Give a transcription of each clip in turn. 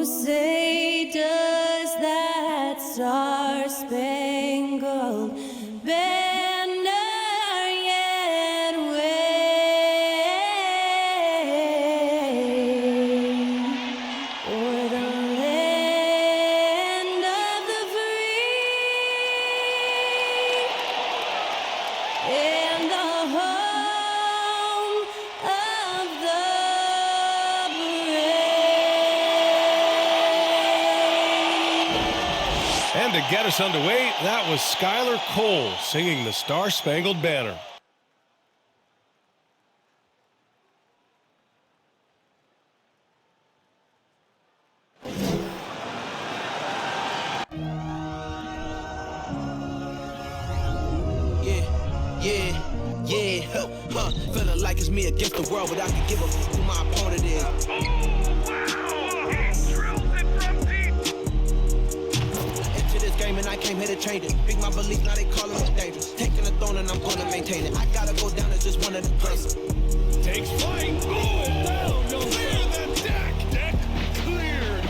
say does that star-spangled banner yet wave o'er the land of the free and the home of the brave. And to get us underway, that was Skylar Cole singing the Star-Spangled Banner. Feeling like it's me against the world, but I can give a f who my opponent is. Into this game and I came here to change it. Big my belief, now they calling me dangerous. Taking the throne and I'm gonna maintain it. I gotta go down as just one of the greatest. Takes flight. Oh, down. Clear the deck. Deck cleared.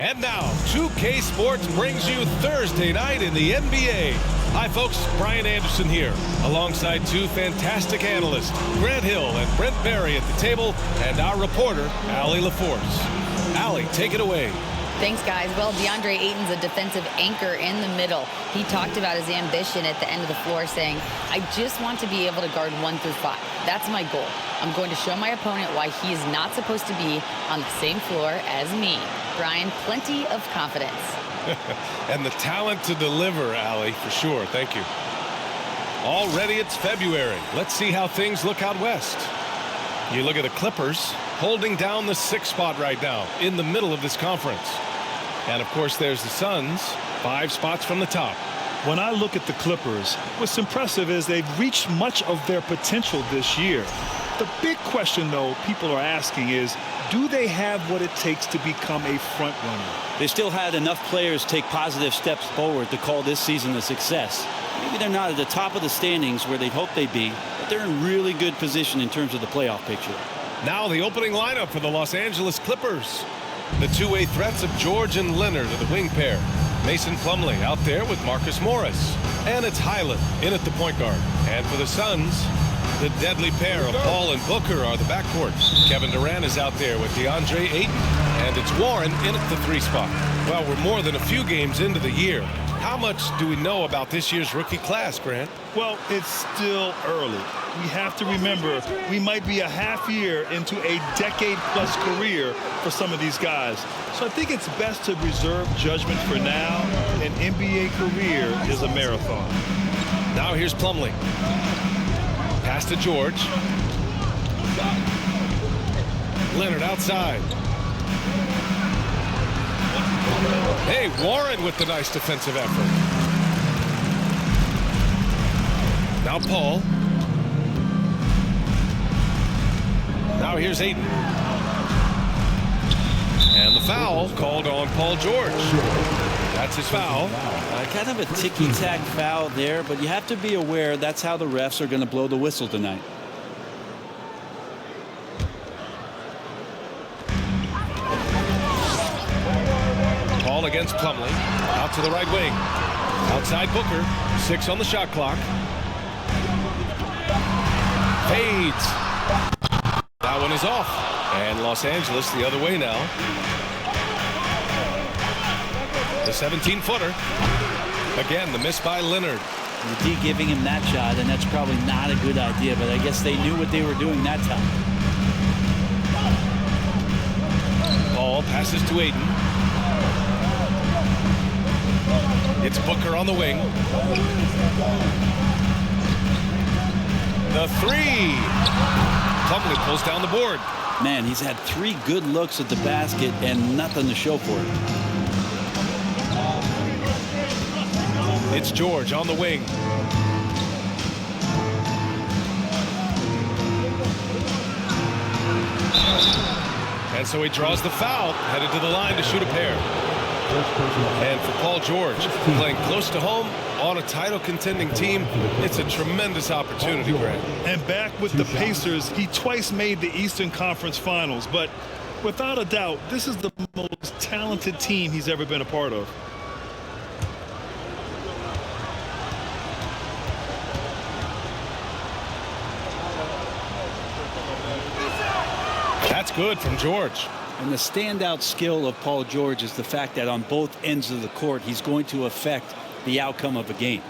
And now, 2K Sports brings you Thursday night in the NBA. Hi, folks. Brian Anderson here, alongside two fantastic analysts, Grant Hill and Brent Barry at the table, and our reporter, Allie LaForce. Allie, take it away. Thanks, guys. Well, DeAndre Ayton's a defensive anchor in the middle. He talked about his ambition at the end of the floor, saying, I just want to be able to guard 1 through 5. That's my goal. I'm going to show my opponent why he is not supposed to be on the same floor as me. Brian, plenty of confidence. And the talent to deliver, Allie, for sure. Thank you. Already it's February. Let's see how things look out west. You look at the Clippers holding down the 6th spot right now in the middle of this conference. And, of course, there's the Suns, 5 spots from the top. When I look at the Clippers, what's impressive is they've reached much of their potential this year. The big question, though, people are asking is, do they have what it takes to become a front runner? They still had enough players take positive steps forward to call this season a success. Maybe they're not at the top of the standings where they'd hope they'd be, but they're in really good position in terms of the playoff picture. Now the opening lineup for the Los Angeles Clippers. The two-way threats of George and Leonard are the wing pair. Mason Plumlee out there with Marcus Morris. And it's Highland in at the point guard. And for the Suns, the deadly pair of Paul and Booker are the backcourt. Kevin Durant is out there with DeAndre Ayton. And it's Warren in at the 3 spot. Well, we're more than a few games into the year. How much do we know about this year's rookie class, Grant? Well, it's still early. We have to remember we might be a half year into a decade-plus career for some of these guys. So I think it's best to reserve judgment for now. An NBA career is a marathon. Now here's Plumlee. Pass to George. Leonard outside. Hey, Warren with the nice defensive effort. Now Paul. Now here's Ayton. And the foul called on Paul George. That's his foul. Kind of a ticky-tack foul there, but you have to be aware that's how the refs are going to blow the whistle tonight. Paul against Plumlee. Out to the right wing. Outside Booker. 6 on the shot clock. Fades. That one is off. And Los Angeles the other way now. The 17-footer. Again, the miss by Leonard. The D giving him that shot, and that's probably not a good idea, but I guess they knew what they were doing that time. Paul passes to Ayton. It's Booker on the wing. The 3. Plumlee pulls down the board. Man, he's had 3 good looks at the basket and nothing to show for it. It's George on the wing. And so he draws the foul, headed to the line to shoot a pair. And for Paul George, playing close to home, on a title contending team, it's a tremendous opportunity, Grant. And back with the Pacers, he twice made the Eastern Conference Finals, but without a doubt, this is the most talented team he's ever been a part of. That's good from George. And the standout skill of Paul George is the fact that on both ends of the court, he's going to affect the outcome of a game.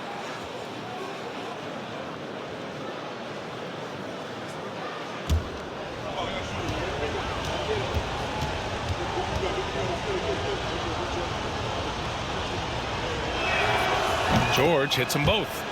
George hits them both.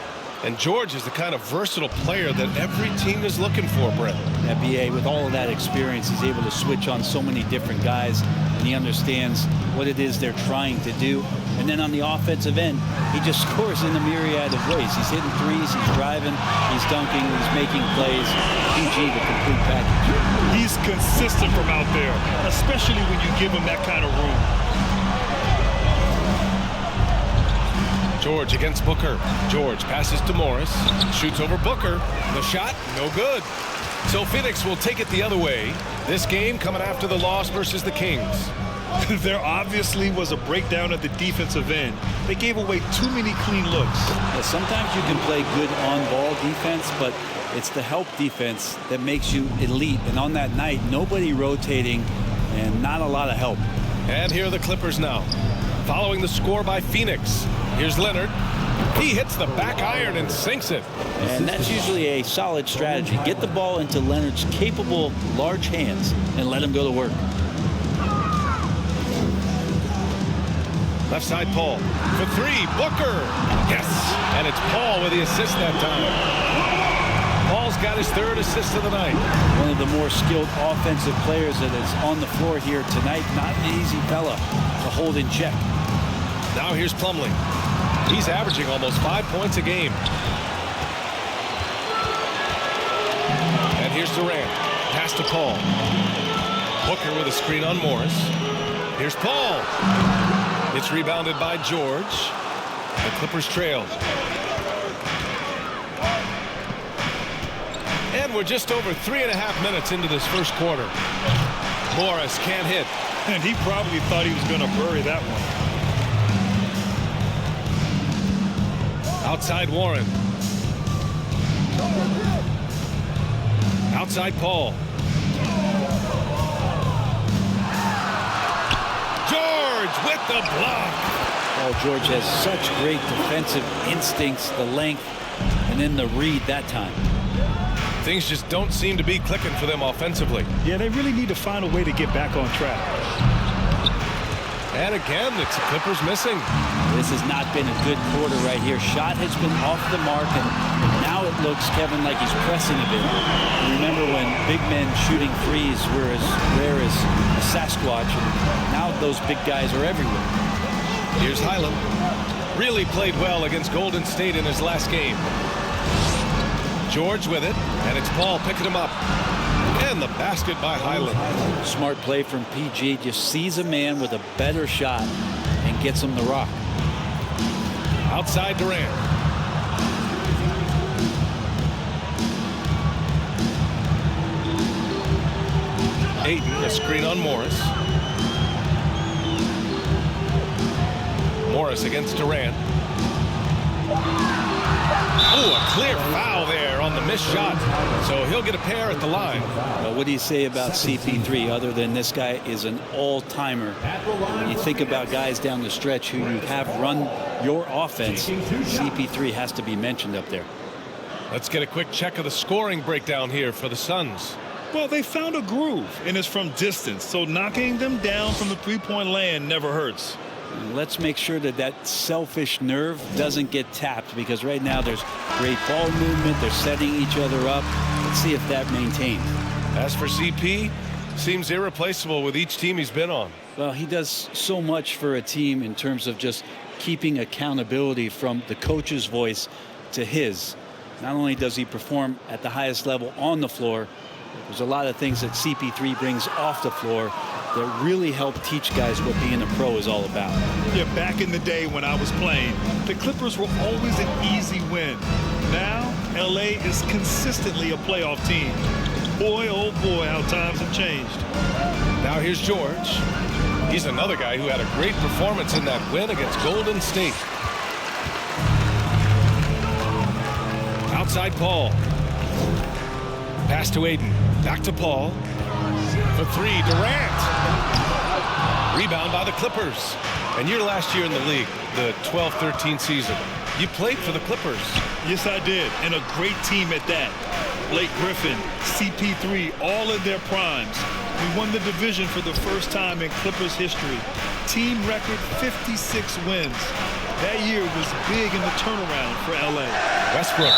And George is the kind of versatile player that every team is looking for, Brett. Yeah, BA, with all of that experience, he's able to switch on so many different guys, and he understands what it is they're trying to do. And then on the offensive end, he just scores in a myriad of ways. He's hitting threes, he's driving, he's dunking, he's making plays. PG, the complete package. He's consistent from out there, especially when you give him that kind of room. George against Booker. George passes to Morris. Shoots over Booker. The shot, no good. So Phoenix will take it the other way. This game coming after the loss versus the Kings. There obviously was a breakdown at the defensive end. They gave away too many clean looks. Yeah, sometimes you can play good on-ball defense, but it's the help defense that makes you elite. And on that night, nobody rotating and not a lot of help. And here are the Clippers now. Following the score by Phoenix. Here's Leonard. He hits the back iron and sinks it. And that's usually a solid strategy. Get the ball into Leonard's capable, large hands and let him go to work. Left side, Paul. For three, Booker. Yes. And it's Paul with the assist that time. Paul's got his third assist of the night. One of the more skilled offensive players that is on the floor here tonight. Not an easy fella to hold in check. Now here's Plumlee. He's averaging almost 5 points a game. And here's Durant. Pass to Paul. Booker with a screen on Morris. Here's Paul. It's rebounded by George. The Clippers trail. And we're just over 3.5 minutes into this first quarter. Morris can't hit. And he probably thought he was going to bury that one. Outside Warren. Outside Paul. George with the block. Paul George has such great defensive instincts, the length, and then the read that time. Things just don't seem to be clicking for them offensively. Yeah, they really need to find a way to get back on track. And again, it's the Clippers missing. This has not been a good quarter right here. Shot has been off the mark, and now it looks, Kevin, like he's pressing a bit. Remember when big men shooting threes were as rare as a Sasquatch, and now those big guys are everywhere. Here's Highland. Really played well against Golden State in his last game. George with it, and it's Paul picking him up. And the basket by Highland. Smart play from PG. Just sees a man with a better shot and gets him the rock. Outside Durant. Ayton, a screen on Morris. Morris against Durant. Oh, a clear foul there on the missed shot. So he'll get a pair at the line. What do you say about CP3 other than this guy is an all-timer? When you think about guys down the stretch who you have run your offense, CP3 has to be mentioned up there. Let's get a quick check of the scoring breakdown here for the Suns. Well, they found a groove, and it's from distance, so knocking them down from the three-point land never hurts. Let's make sure that that selfish nerve doesn't get tapped, because right now there's great ball movement. They're setting each other up. Let's see if that maintains. As for CP, seems irreplaceable with each team he's been on. Well, he does so much for a team in terms of just keeping accountability from the coach's voice to his. Not only does he perform at the highest level on the floor, there's a lot of things that CP3 brings off the floor that really helped teach guys what being a pro is all about. Yeah, back in the day when I was playing, the Clippers were always an easy win. Now, LA is consistently a playoff team. Boy, oh boy, how times have changed. Now here's George. He's another guy who had a great performance in that win against Golden State. Outside Paul. Pass to Aiden. Back to Paul. For three, Durant. Rebound by the Clippers. And your last year in the league, the 12-13 season, you played for the Clippers. Yes, I did, and a great team at that. Blake Griffin, CP3, all in their primes. We won the division for the first time in Clippers history. Team record 56 wins. That year was big in the turnaround for LA. Westbrook.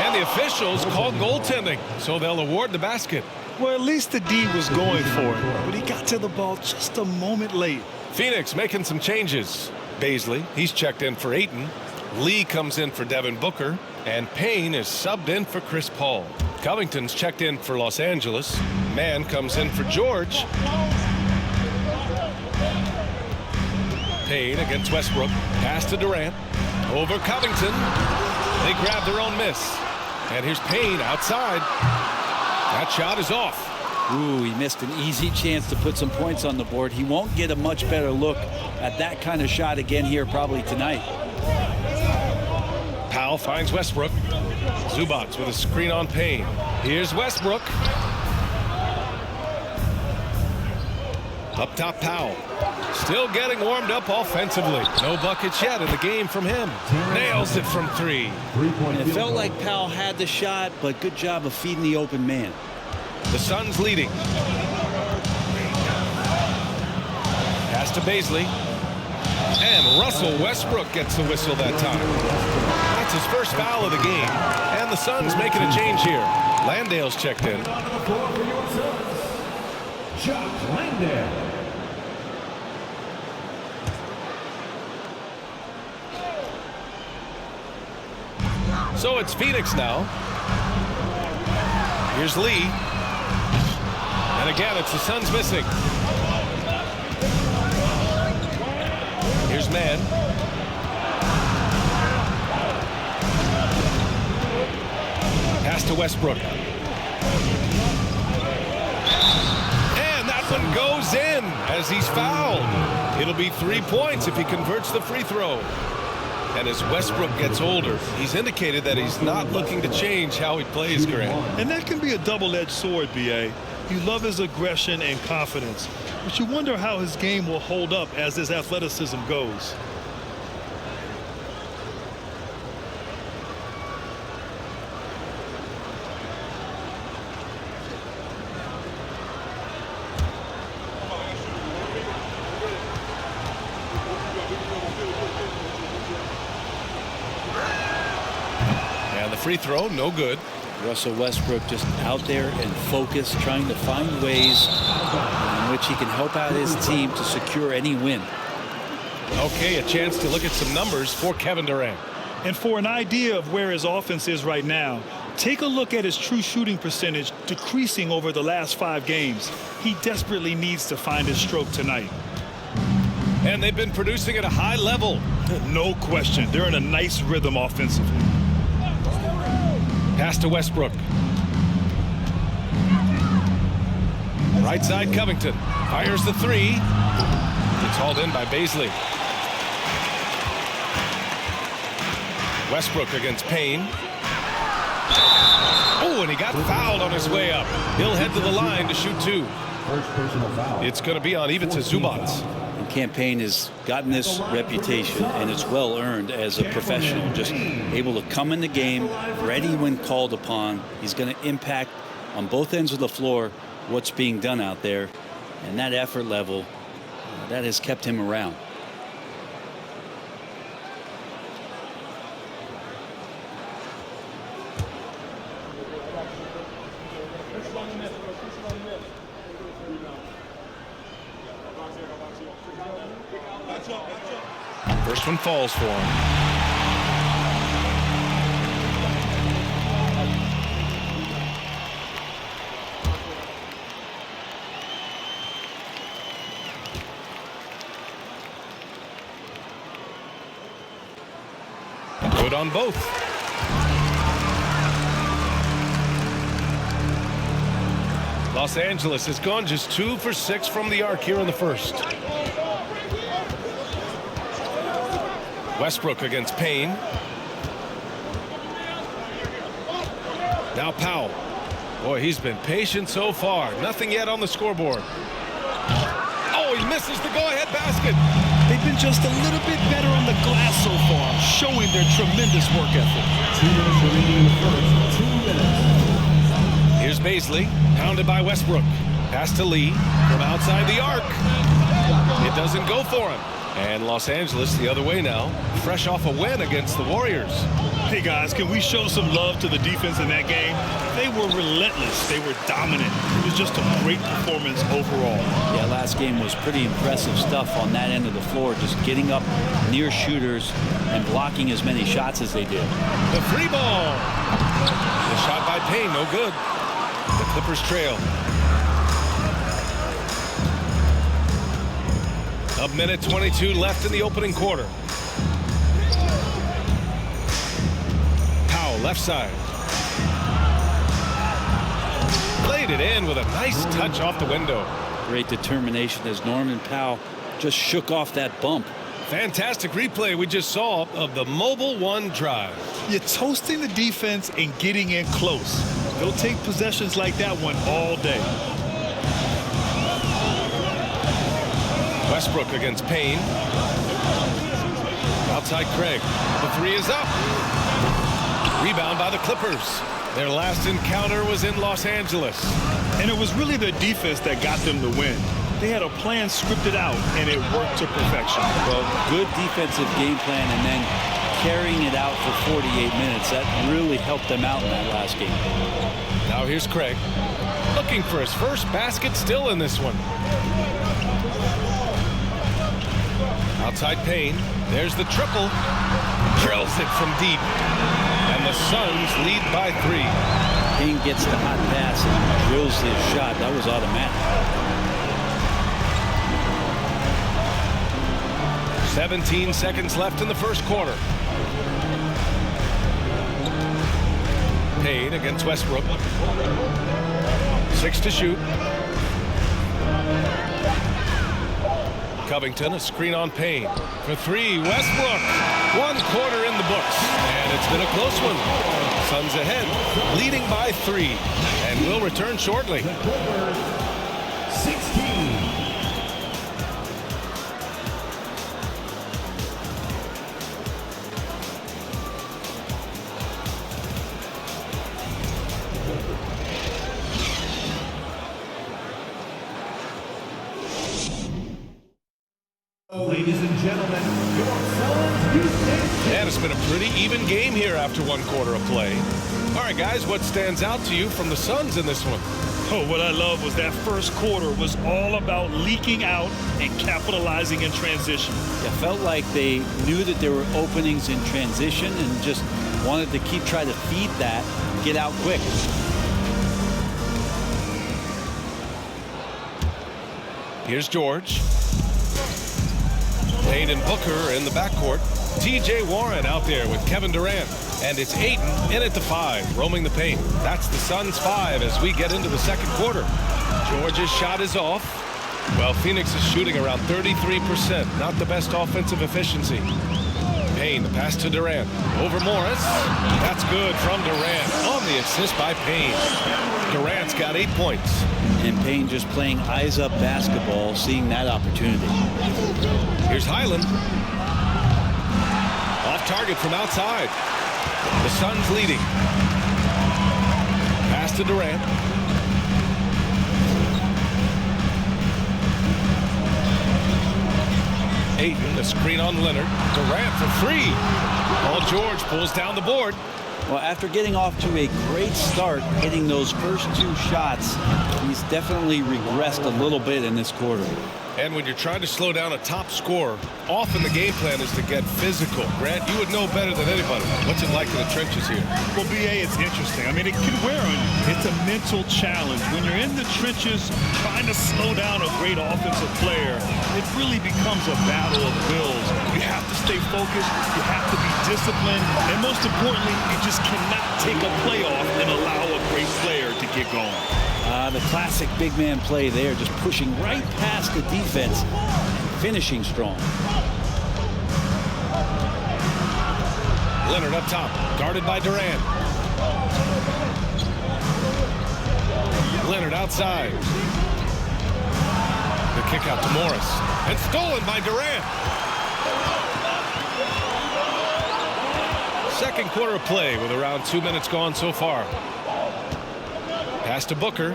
And the officials called goaltending, so they'll award the basket. Well, at least the D was going for it, but he got to the ball just a moment late. Phoenix making some changes. Baisley, he's checked in for Ayton. Lee comes in for Devin Booker. And Payne is subbed in for Chris Paul. Covington's checked in for Los Angeles. Mann comes in for George. Payne against Westbrook. Pass to Durant. Over Covington. They grab their own miss. And here's Payne outside. That shot is off. Ooh, he missed an easy chance to put some points on the board. He won't get a much better look at that kind of shot again here probably tonight. Powell finds Westbrook. Zubats with a screen on Payne. Here's Westbrook. Up top, Powell. Still getting warmed up offensively. No buckets yet in the game from him. Nails it from three. And it felt like Powell had the shot, but good job of feeding the open man. The Suns leading. Pass to Baisley. And Russell Westbrook gets the whistle that time. That's his first foul of the game. And the Suns making a change here. Landale's checked in. Chuck Landale. So it's Phoenix now. Here's Lee. And again, it's the Suns missing. Here's Mann. Pass to Westbrook. And that one goes in as he's fouled. It'll be 3 points if he converts the free throw. And as Westbrook gets older, he's indicated that he's not looking to change how he plays, Grant. And that can be a double-edged sword, B.A. You love his aggression and confidence, but you wonder how his game will hold up as his athleticism goes. And the free throw, no good. Russell Westbrook just out there and focused, trying to find ways in which he can help out his team to secure any win. Okay, a chance to look at some numbers for Kevin Durant. And for an idea of where his offense is right now, take a look at his true shooting percentage decreasing over the last 5 games. He desperately needs to find his stroke tonight. And they've been producing at a high level. No question. They're in a nice rhythm offensively. Pass to Westbrook. Right side, Covington. Fires the three. It's hauled in by Baisley. Westbrook against Payne. Oh, and he got fouled on his way up. He'll head to the line to shoot 2. First personal foul. It's going to be on Ivica Zubats. Cam Payne has gotten this reputation, and it's well earned as a professional. Just able to come in the game, ready when called upon. He's going to impact on both ends of the floor what's being done out there. And that effort level, that has kept him around. First one falls for him. Good on both. Los Angeles has gone just 2 for 6 from the arc here in the first. Westbrook against Payne. Now Powell. Boy, he's been patient so far. Nothing yet on the scoreboard. Oh, he misses the go-ahead basket. They've been just a little bit better on the glass so far, showing their tremendous work ethic. 2 minutes remaining in the first. 2 minutes. Here's Baisley, pounded by Westbrook. Pass to Lee from outside the arc. It doesn't go for him. And Los Angeles the other way now, fresh off a win against the Warriors. Hey guys, can we show some love to the defense in that game? They were relentless. They were dominant. It was just a great performance overall. Yeah, last game was pretty impressive stuff on that end of the floor, just getting up near shooters and blocking as many shots as they did. The free ball. The shot by Payne, no good. The Clippers trail. A minute 22 left in the opening quarter. Powell, left side. Played it in with a nice touch off the window. Great determination as Norman Powell just shook off that bump. Fantastic replay we just saw of the Mobile One drive. You're toasting the defense and getting in close. They'll take possessions like that one all day. Westbrook against Payne. Outside Craig. The three is up. Rebound by the Clippers. Their last encounter was in Los Angeles. And it was really their defense that got them the win. They had a plan scripted out, and it worked to perfection. Well, good defensive game plan and then carrying it out for 48 minutes. That really helped them out in that last game. Now here's Craig. Looking for his first basket still in this one. Outside Payne. There's the triple. Drills it from deep. And the Suns lead by 3. Payne gets the hot pass and drills his shot. That was automatic. 17 seconds left in the first quarter. Payne against Westbrook. 6 to shoot. Covington, a screen on Payne. For 3, Westbrook. 1 quarter in the books. And it's been a close one. Suns ahead, leading by 3. And will return shortly. 16. Ladies and gentlemen, your Suns Houston. And it's been a pretty even game here after 1 quarter of play. All right, guys, what stands out to you from the Suns in this one? Oh, what I love was that first quarter was all about leaking out and capitalizing in transition. It felt like they knew that there were openings in transition and just wanted to keep trying to feed that, get out quick. Here's George. Payne and Booker in the backcourt. T.J. Warren out there with Kevin Durant. And it's Ayton in at the 5, roaming the paint. That's the Suns' 5 as we get into the second quarter. George's shot is off. Well, Phoenix is shooting around 33%. Not the best offensive efficiency. Payne, the pass to Durant. Over Morris. That's good from Durant on the assist by Payne. Durant's got 8 points. And Payne just playing eyes-up basketball, seeing that opportunity. Here's Highland. Off target from outside. The Suns leading. Pass to Durant. Ayton, the screen on Leonard. Durant for 3. Paul George pulls down the board. Well, after getting off to a great start, hitting those first 2 shots, he's definitely regressed a little bit in this quarter. And when you're trying to slow down a top scorer, often the game plan is to get physical. Grant, you would know better than anybody. What's it like in the trenches here? Well, B.A., it's interesting. I mean, it can wear on you. It's a mental challenge. When you're in the trenches trying to slow down a great offensive player, it really becomes a battle of wills. You have to stay focused. You have to be discipline, and most importantly, you just cannot take a play off and allow a great player to get going. The classic big man play there, just pushing right past the defense and finishing strong. Leonard up top, guarded by Durant. Leonard outside. The kick out to Morris. And stolen by Durant. Second quarter of play with around 2 minutes gone so far. Pass to Booker.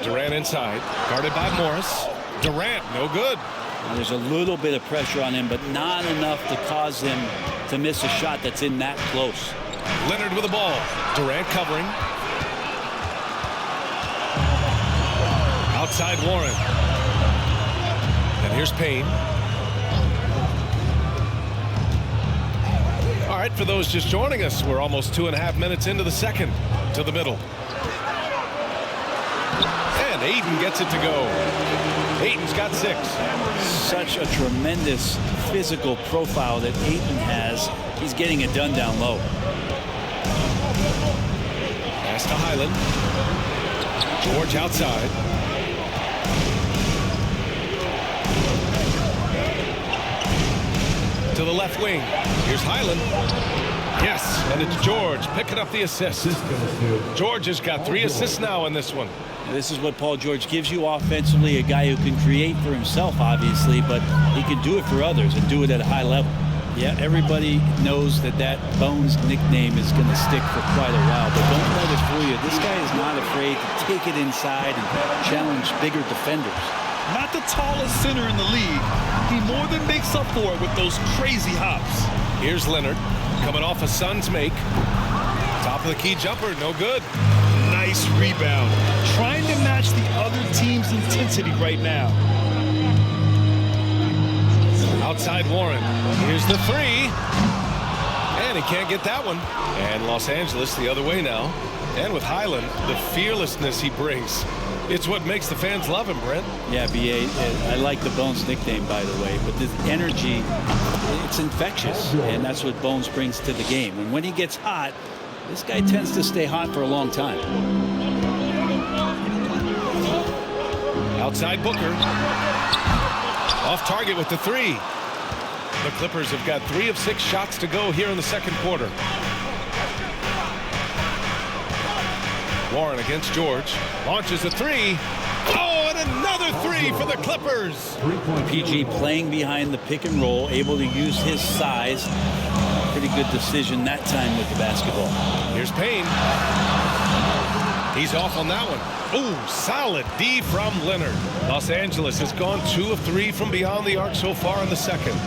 Durant inside, guarded by Morris. Durant, no good. There's a little bit of pressure on him, but not enough to cause him to miss a shot that's in that close. Leonard with the ball. Durant covering. Outside Warren. And here's Payne. All right, for those just joining us, we're almost 2.5 minutes into the second. To the middle. And Ayton gets it to go. Ayton's got 6. Such a tremendous physical profile that Ayton has. He's getting it done down low. Pass to Highland. George outside. To the left wing. Here's Highland. Yes, and it's George picking up the assist. George has got 3 assists now in this one. This is what Paul George gives you offensively, a guy who can create for himself, obviously, but he can do it for others and do it at a high level. Yeah, everybody knows that Bones nickname is going to stick for quite a while, but don't let it fool you. This guy is not afraid to take it inside and challenge bigger defenders. Not the tallest center in the league. He more than makes up for it with those crazy hops. Here's Leonard coming off a Suns make. Top of the key jumper, no good. Nice rebound. Trying to match the other team's intensity right now. Outside Warren. Here's the 3. And he can't get that one. And Los Angeles the other way now. And with Highland, the fearlessness he brings. It's what makes the fans love him, Brent. Yeah, B.A., I like the Bones nickname, by the way, but the energy, it's infectious, and that's what Bones brings to the game. And when he gets hot, this guy tends to stay hot for a long time. Outside Booker. Off target with the 3. The Clippers have got 3 of 6 shots to go here in the second quarter. Warren against George. Launches a 3. Oh, and another 3 for the Clippers. PG playing behind the pick and roll, able to use his size. Pretty good decision that time with the basketball. Here's Payne. He's off on that one. Ooh, solid D from Leonard. Los Angeles has gone 2 of 3 from beyond the arc so far in the second.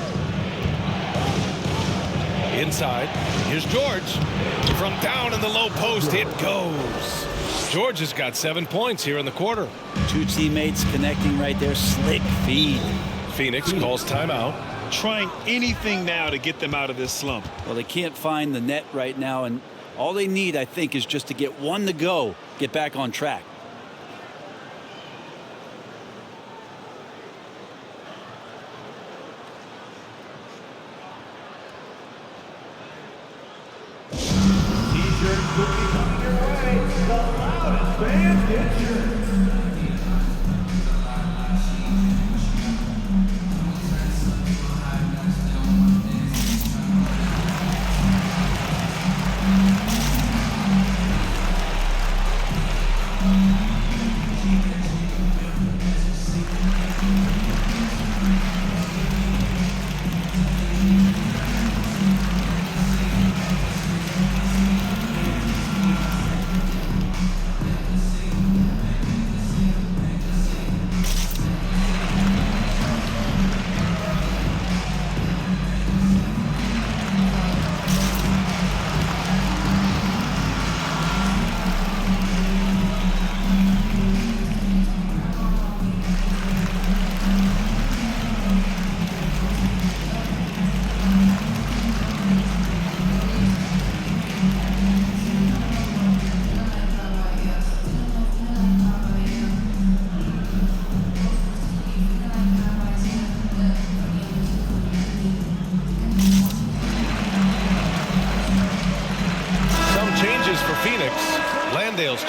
Inside, here's George. From down in the low post, it goes. George has got 7 points here in the quarter. 2 teammates connecting right there. Slick feed. Phoenix calls timeout. Trying anything now to get them out of this slump. Well, they can't find the net right now, and all they need, I think, is just to get one to go, get back on track. T-shirt cookie coming your way. The loudest band in shirts.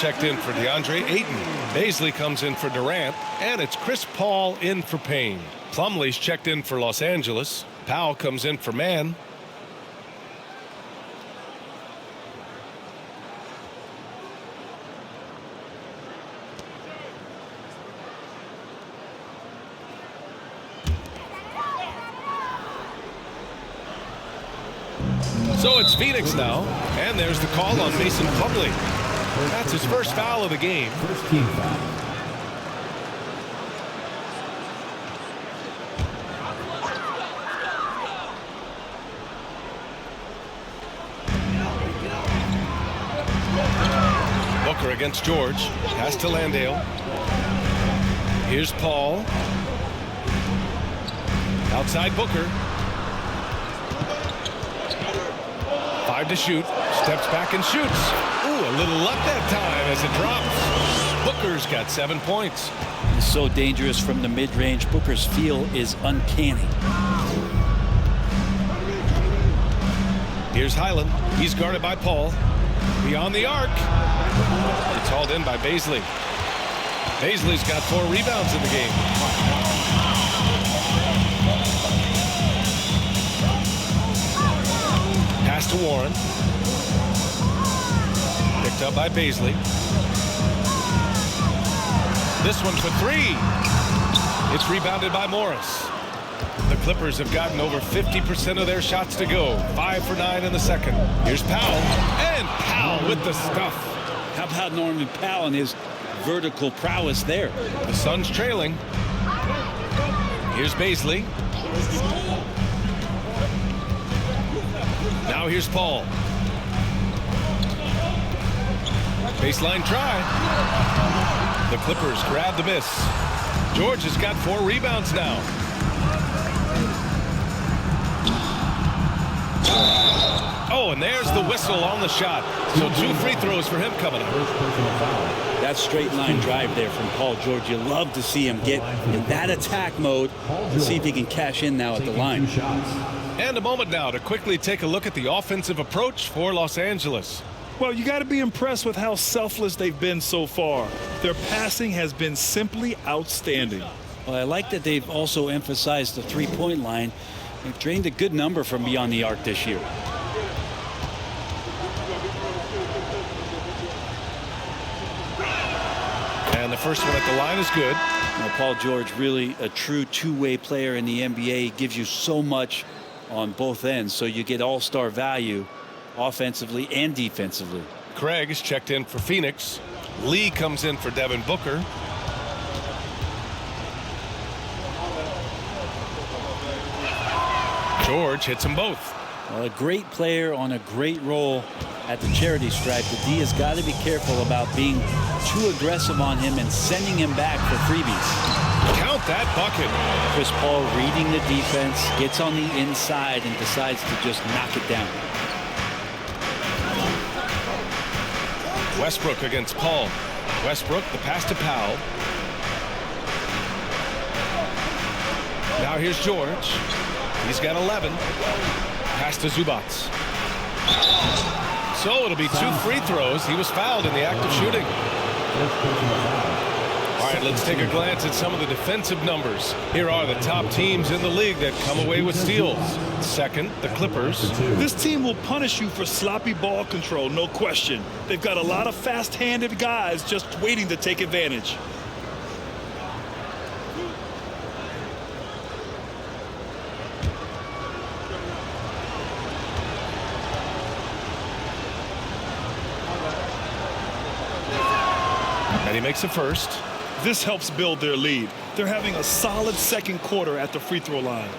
checked in for DeAndre Ayton. Baisley comes in for Durant. And it's Chris Paul in for Payne. Plumlee's checked in for Los Angeles. Powell comes in for Mann. So it's Phoenix now, and there's the call on Mason Plumlee. That's his first foul of the game. First team foul. Booker against George. Pass to Landale. Here's Paul. Outside Booker. 5 to shoot. Steps back and shoots. Ooh, a little luck that time as it drops. Booker's got 7 points. He's so dangerous from the mid-range. Booker's feel is uncanny. Here's Highland. He's guarded by Paul. Beyond the arc. It's hauled in by Baisley. Baisley's got 4 rebounds in the game. Pass to Warren. Picked up by Baisley. This one for 3. It's rebounded by Morris. The Clippers have gotten over 50% of their shots to go. 5 for 9 in the second. Here's Powell. And Powell with the stuff. How about Norman Powell and his vertical prowess there? The Suns trailing. Here's Baisley. Now here's Paul. Baseline try. The Clippers grab the miss. George has got 4 rebounds now. Oh, and there's the whistle on the shot. So 2 free throws for him coming up. That straight line drive there from Paul George. You love to see him get in that attack mode to see if he can cash in now at the line. And a moment now to quickly take a look at the offensive approach for Los Angeles. Well, you got to be impressed with how selfless they've been so far. Their passing has been simply outstanding. Well, I like that they've also emphasized the three-point line. They've drained a good number from beyond the arc this year. And the first one at the line is good. Now, Paul George, really a true two-way player in the NBA. He gives you so much on both ends, so you get all-star value offensively and defensively. Craig is checked in for Phoenix. Lee comes in for Devin Booker. George hits them both. Well, a great player on a great role at the charity stripe. The D has got to be careful about being too aggressive on him and sending him back for freebies. Count that bucket. Chris Paul reading the defense, gets on the inside and decides to just knock it down. Westbrook against Paul. Westbrook, the pass to Powell. Now here's George. He's got 11. Pass to Zubats. So it'll be 2 free throws. He was fouled in the act of shooting. All right, let's take a glance at some of the defensive numbers. Here are the top teams in the league that come away with steals. Second, the Clippers. This team will punish you for sloppy ball control, no question. They've got a lot of fast-handed guys just waiting to take advantage. And he makes a first. This helps build their lead. They're having a solid second quarter at the free throw line.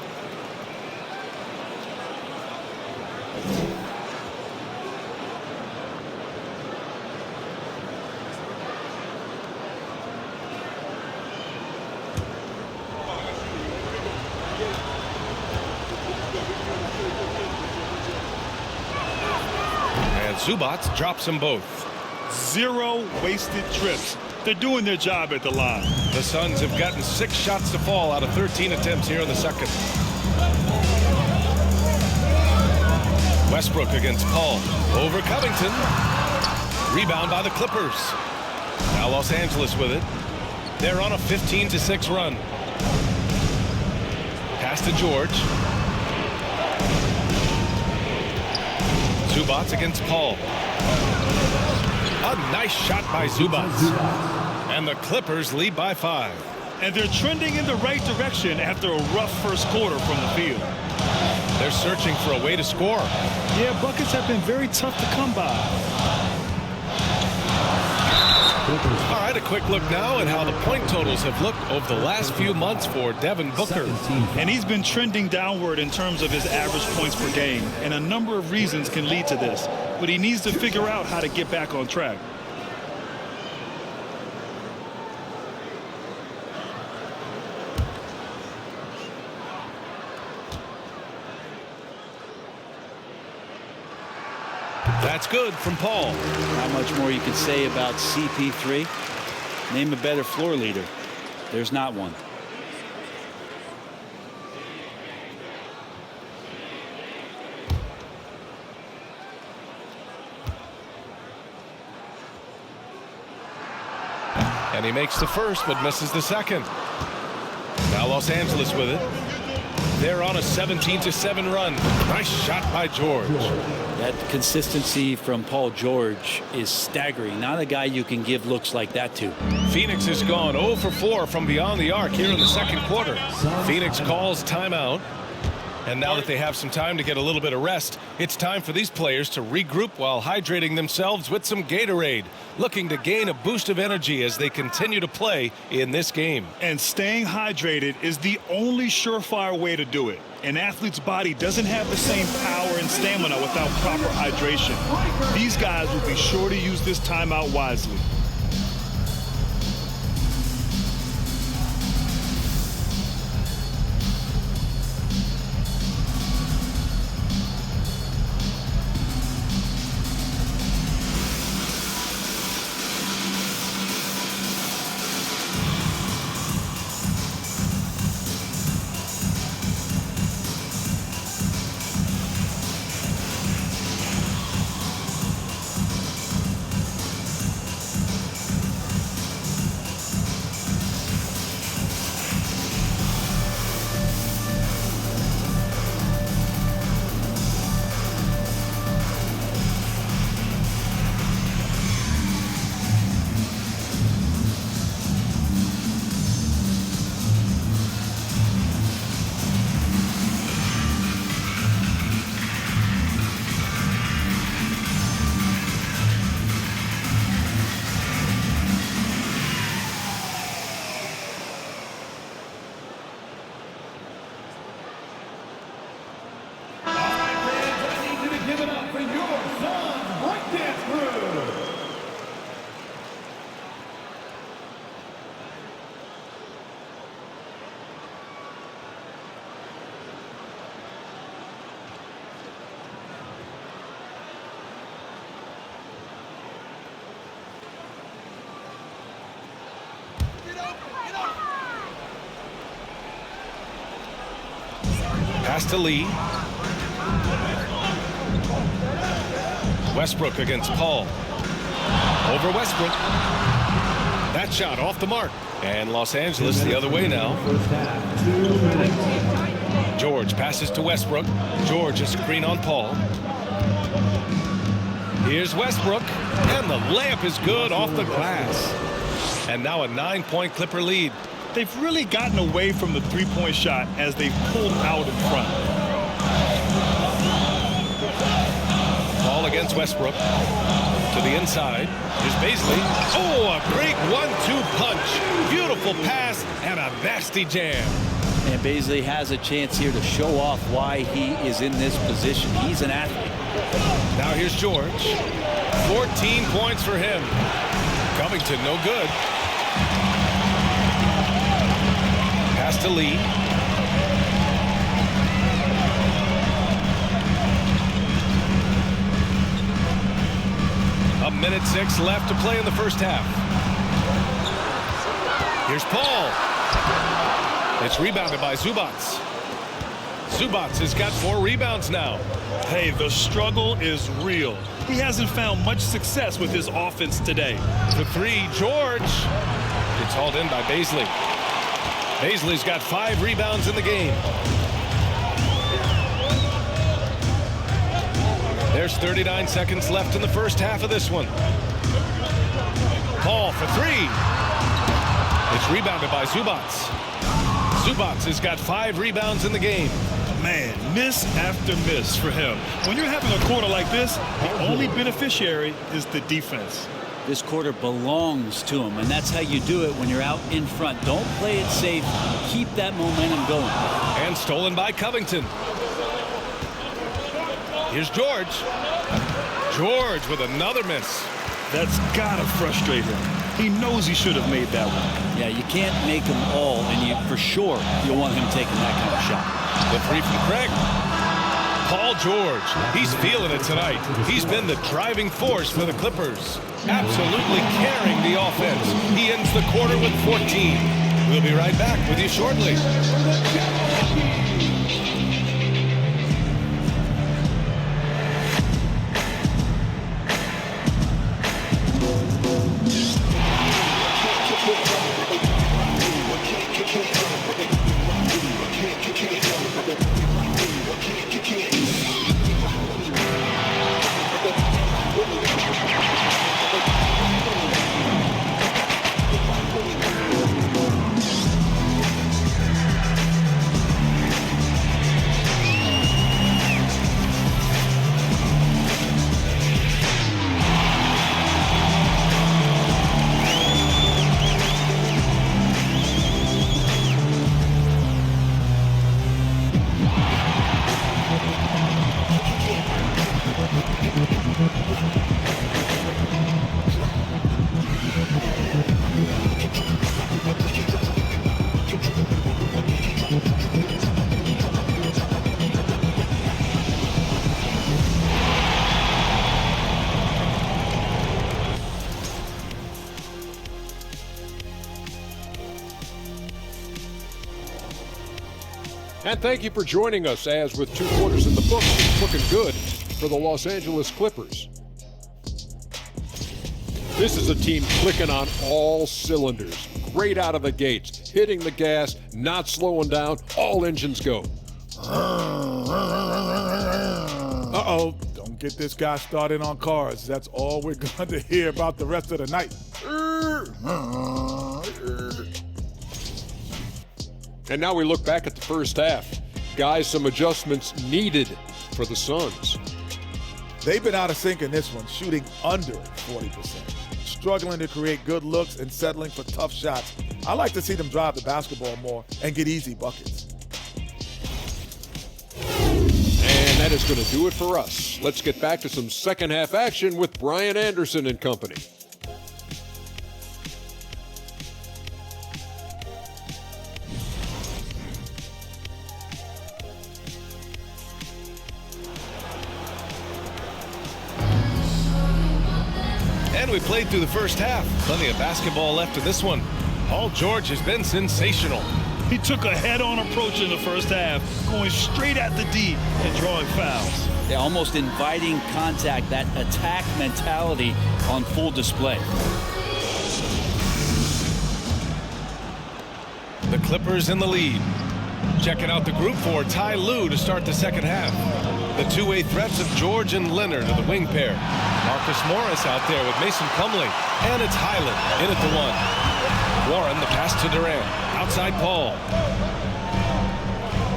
And Zubats drops them both. 0 wasted trips. They're doing their job at the line. The Suns have gotten 6 shots to fall out of 13 attempts here in the second. Westbrook against Paul. Over Covington. Rebound by the Clippers. Now Los Angeles with it. They're on a 15-6 run. Pass to George. Zubac against Paul. A nice shot by Zubac. And the Clippers lead by 5. And they're trending in the right direction after a rough first quarter from the field. They're searching for a way to score. Yeah, buckets have been very tough to come by. All right, a quick look now at how the point totals have looked over the last few months for Devin Booker. And he's been trending downward in terms of his average points per game. And a number of reasons can lead to this. But he needs to figure out how to get back on track. That's good from Paul. Not much more you can say about CP3. Name a better floor leader. There's not one. And he makes the first but misses the second. Now Los Angeles with it. They're on a 17-7 run. Nice shot by George. That consistency from Paul George is staggering. Not a guy you can give looks like that to. Phoenix has gone 0 for 4 from beyond the arc here in the second quarter. Phoenix calls timeout. And now that they have some time to get a little bit of rest, it's time for these players to regroup while hydrating themselves with some Gatorade, looking to gain a boost of energy as they continue to play in this game. And staying hydrated is the only surefire way to do it. An athlete's body doesn't have the same power and stamina without proper hydration. These guys will be sure to use this timeout wisely. Pass to Lee. Westbrook against Paul. Over Westbrook. That shot off the mark. And Los Angeles the other way now. George passes to Westbrook. George a screen on Paul. Here's Westbrook. And the layup is good off the glass. And now a 9-point Clipper lead. They've really gotten away from the three-point shot as they've pulled out in front. Ball against Westbrook. To the inside. Here's Baisley. Oh, a great 1-2 punch. Beautiful pass and a nasty jam. And Baisley has a chance here to show off why he is in this position. He's an athlete. Now here's George. 14 points for him. Covington no good. Pass to Lee. A minute 6 left to play in the first half. Here's Paul. It's rebounded by Zubac. Zubats has got 4 rebounds now. Hey, the struggle is real. He hasn't found much success with his offense today. For 3, George. It's hauled in by Baisley. Baisley's got 5 rebounds in the game. There's 39 seconds left in the first half of this one. Paul for 3. It's rebounded by Zubats. Zubats has got 5 rebounds in the game. Man, miss after miss for him. When you're having a quarter like this, the only beneficiary is the defense. This quarter belongs to him, and that's how you do it when you're out in front. Don't play it safe. Keep that momentum going. And stolen by Covington. Here's George. George with another miss. That's gotta frustrate him. He knows he should have made that one. Yeah, you can't make them all, and for sure you'll want him taking that kind of shot. The 3 from Craig. Paul George, he's feeling it tonight. He's been the driving force for the Clippers. Absolutely carrying the offense. He ends the quarter with 14. We'll be right back with you shortly. And thank you for joining us as with 2 quarters in the book, it's looking good for the Los Angeles Clippers. This is a team clicking on all cylinders. Great out of the gates, hitting the gas, not slowing down, all engines go. Uh-oh, don't get this guy started on cars. That's all we're going to hear about the rest of the night. And now we look back at the first half. Guys, some adjustments needed for the Suns. They've been out of sync in this one, shooting under 40%. Struggling to create good looks and settling for tough shots. I like to see them drive the basketball more and get easy buckets. And that is going to do it for us. Let's get back to some second half action with Brian Anderson and company. And we played through the first half. Plenty of basketball left in this one. Paul George has been sensational. He took a head-on approach in the first half, going straight at the D and drawing fouls. Yeah, almost inviting contact, that attack mentality on full display. The Clippers in the lead. Checking out the group for Ty Lue to start the second half. The two-way threats of George and Leonard are the wing pair. Marcus Morris out there with Mason Plumlee. And it's Highland in at the 1. Warren the pass to Durant. Outside Paul.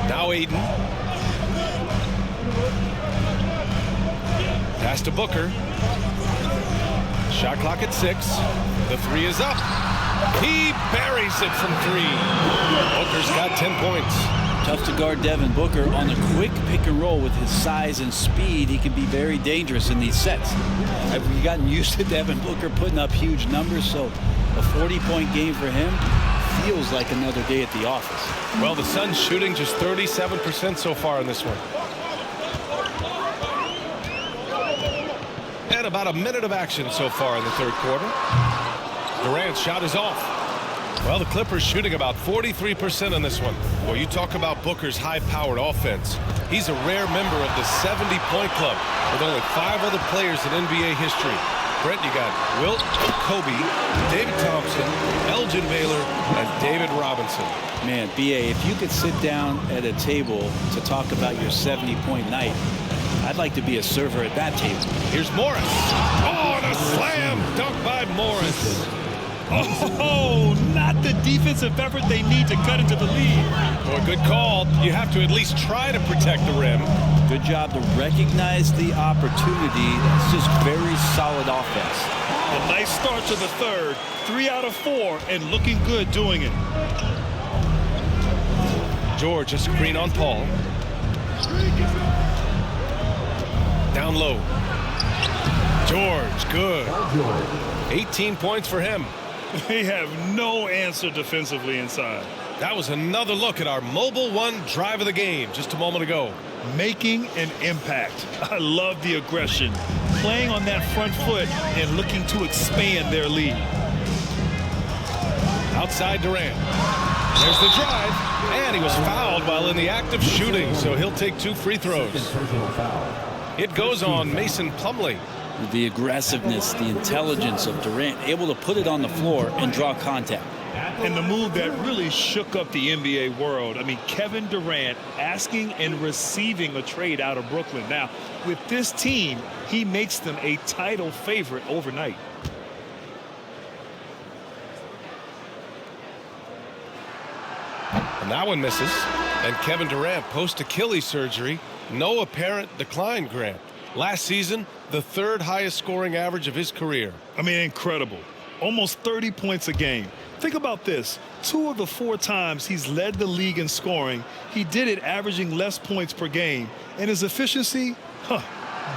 Now Aiden. Pass to Booker. Shot clock at 6. The 3 is up. He buries it from 3. Booker's got 10 points. Tough to guard Devin Booker on a quick pick and roll with his size and speed. He can be very dangerous in these sets. We've gotten used to Devin Booker putting up huge numbers, so a 40-point game for him feels like another day at the office. Well, the Suns shooting just 37% so far in this one. And about a minute of action so far in the third quarter. Durant's shot is off. Well, the Clippers shooting about 43% on this one. Well, you talk about Booker's high-powered offense. He's a rare member of the 70-point club with only 5 other players in NBA history. Brent, you got Wilt, Kobe, David Thompson, Elgin Baylor, and David Robinson. Man, B.A., if you could sit down at a table to talk about your 70-point night, I'd like to be a server at that table. Here's Morris. Oh, and a slam dunk by Morris. Oh, not the defensive effort they need to cut into the lead. Boy, good call. You have to at least try to protect the rim. Good job to recognize the opportunity. That's just very solid offense. A nice start to the third. 3 out of 4 and looking good doing it. George, a screen on Paul. Down low. George, good. 18 points for him. They have no answer defensively inside. That was another look at our Mobile One drive of the game just a moment ago. Making an impact. I love the aggression. Playing on that front foot and looking to expand their lead. Outside Durant. There's the drive. And he was fouled while in the act of shooting, so he'll take 2 free throws. It goes on Mason Plumlee. The aggressiveness, the intelligence of Durant, able to put it on the floor and draw contact. And the move that really shook up the NBA world. I mean, Kevin Durant asking and receiving a trade out of Brooklyn. Now, with this team, he makes them a title favorite overnight. And that one misses. And Kevin Durant post-Achilles surgery. No apparent decline, Grant. Last season, the 3rd highest scoring average of his career. I mean, incredible. Almost 30 points a game. Think about this. 2 of the 4 times he's led the league in scoring, he did it averaging less points per game. And his efficiency,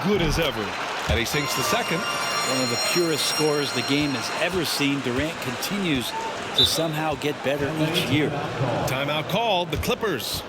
good as ever. And he sinks the second. One of the purest scorers the game has ever seen. Durant continues to somehow get better each year. Timeout called, the Clippers.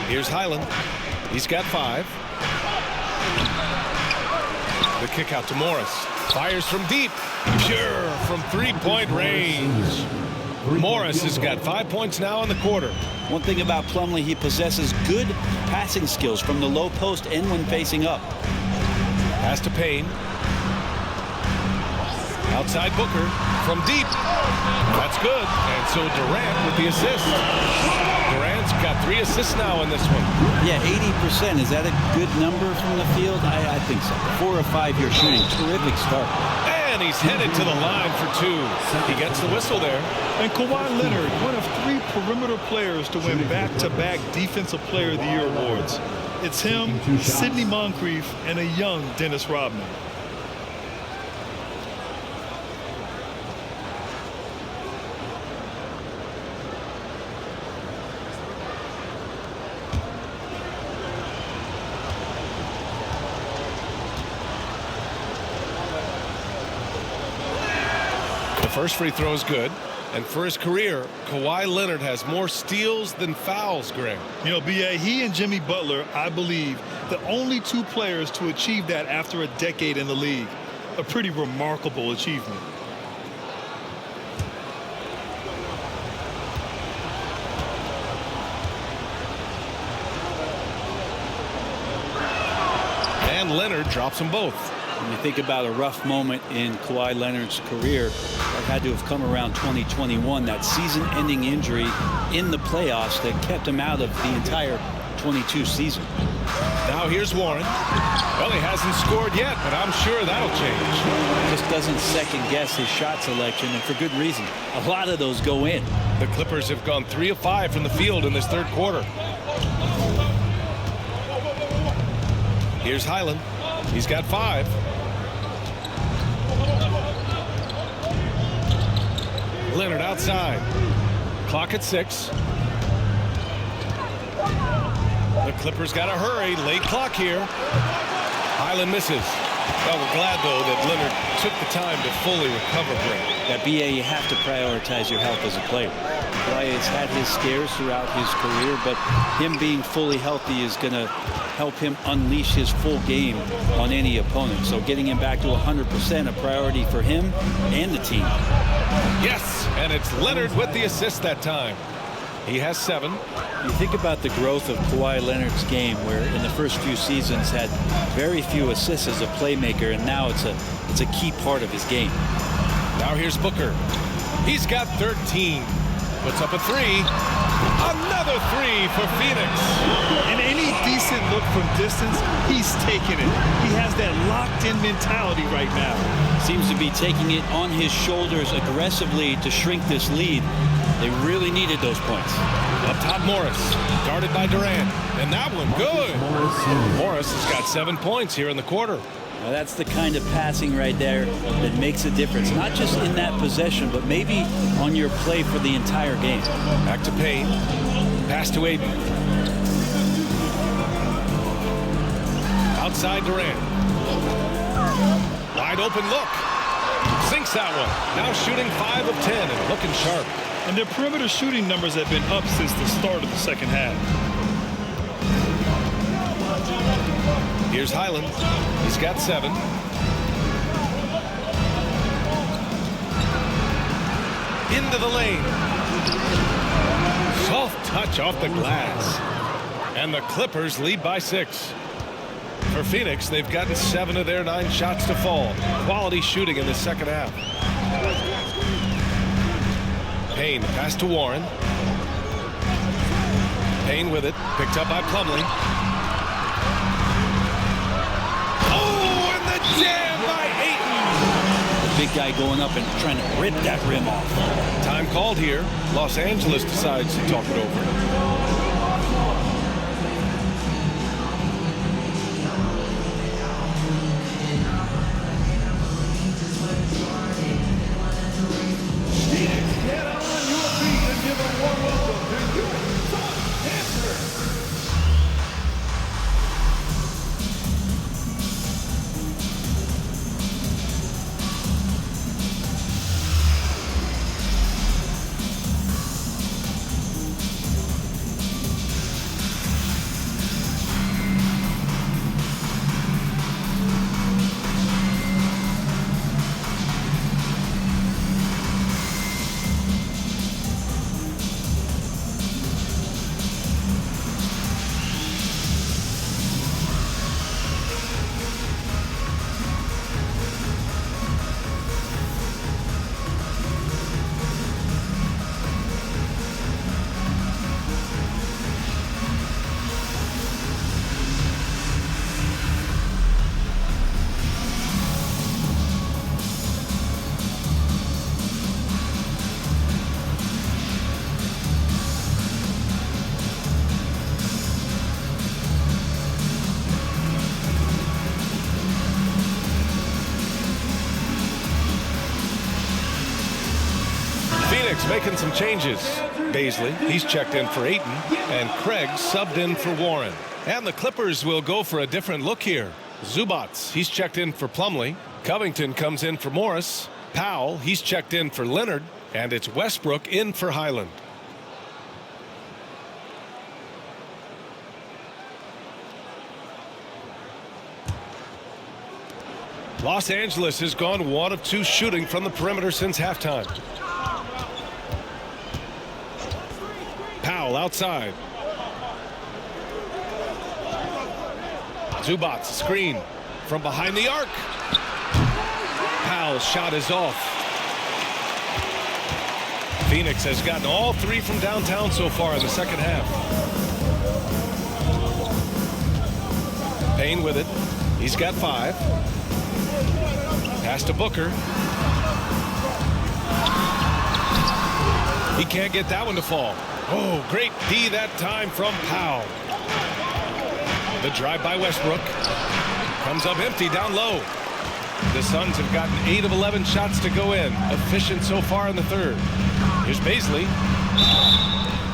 Here's Highland. He's got 5. The kick out to Morris. Fires from deep. Pure from 3-point range. Morris has got 5 points now in the quarter. One thing about Plumlee, he possesses good passing skills from the low post and when facing up. Pass to Payne. Outside Booker from deep. That's good. And so Durant with the assist. Durant's got 3 assists now in this one. Yeah, 80%. Is that a good number from the field? I think so. 4 of 5 here shooting. Terrific start. And And he's headed to the line for two. He gets the whistle there. And Kawhi Leonard, one of 3 perimeter players to win back-to-back Defensive Player of the Year awards. It's him, Sidney Moncrief, and a young Dennis Rodman. The first free throw is good. And for his career, Kawhi Leonard has more steals than fouls, Greg. You know, B.A., he and Jimmy Butler, I believe, the only 2 players to achieve that after a decade in the league. A pretty remarkable achievement. And Leonard drops them both. When you think about a rough moment in Kawhi Leonard's career, that had to have come around 2021, that season-ending injury in the playoffs that kept him out of the entire 22 season. Now here's Warren. Well, he hasn't scored yet, but I'm sure that'll change. Just doesn't second-guess his shot selection, and for good reason. A lot of those go in. The Clippers have gone 3 of 5 from the field in this third quarter. Here's Highland. He's got 5. Leonard outside. Clock at 6. The Clippers got to hurry. Late clock here. Highland misses. Well, we're glad, though, that Leonard took the time to fully recover from it. At BA, you have to prioritize your health as a player. Kawhi has had his scares throughout his career, but him being fully healthy is going to help him unleash his full game on any opponent. So getting him back to 100% a priority for him and the team. Yes, and it's Leonard with the assist that time. He has 7. You think about the growth of Kawhi Leonard's game, where in the first few seasons had very few assists as a playmaker, and now it's a key part of his game. Now here's Booker. He's got 13. Puts up a 3. Another 3 for Phoenix. And any decent look from distance, he's taking it. He has that locked-in mentality right now. Seems to be taking it on his shoulders aggressively to shrink this lead. They really needed those points. Up top, Morris. Guarded by Durant. And that one, good. Morris has got 7 points here in the quarter. Now that's the kind of passing right there that makes a difference. Not just in that possession, but maybe on your play for the entire game. Back to Payne. Pass to Aiden. Outside Durant. Wide open look. Sinks that one. Now shooting 5 of 10 and looking sharp. And their perimeter shooting numbers have been up since the start of the second half. Here's Highland. He's got 7. Into the lane. Soft touch off the glass. And the Clippers lead by 6. For Phoenix, they've gotten 7 of their 9 shots to fall. Quality shooting in the second half. Payne, pass to Warren. Payne with it, picked up by Plumlee. Oh, and the jam by Ayton. The big guy going up and trying to rip that rim off. Time called here. Los Angeles decides to talk it over. Get on your feet and give a warm welcome to your Sun Dancers. Phoenix making some changes. Baisley, he's checked in for Ayton, and Craig subbed in for Warren. And the Clippers will go for a different look here. Zubats, he's checked in for Plumlee. Covington comes in for Morris. Powell, he's checked in for Leonard. And it's Westbrook in for Highland. Los Angeles has gone 1 of 2 shooting from the perimeter since halftime. Powell outside. Zubats screen from behind the arc. Powell's shot is off. Phoenix has gotten all 3 from downtown so far in the second half. Payne with it. He's got 5. Pass to Booker. He can't get that one to fall. Oh, great D that time from Powell. The drive by Westbrook. Comes up empty down low. The Suns have gotten 8 of 11 shots to go in. Efficient so far in the third. Here's Baisley.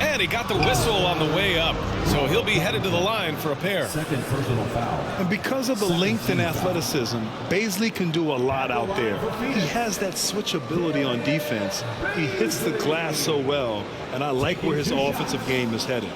And he got the whistle on the way up. So he'll be headed to the line for a pair. Second personal foul. And because of the length and athleticism, Baisley can do a lot out there. He has that switchability on defense. He hits the glass so well, and I like where his offensive game is headed.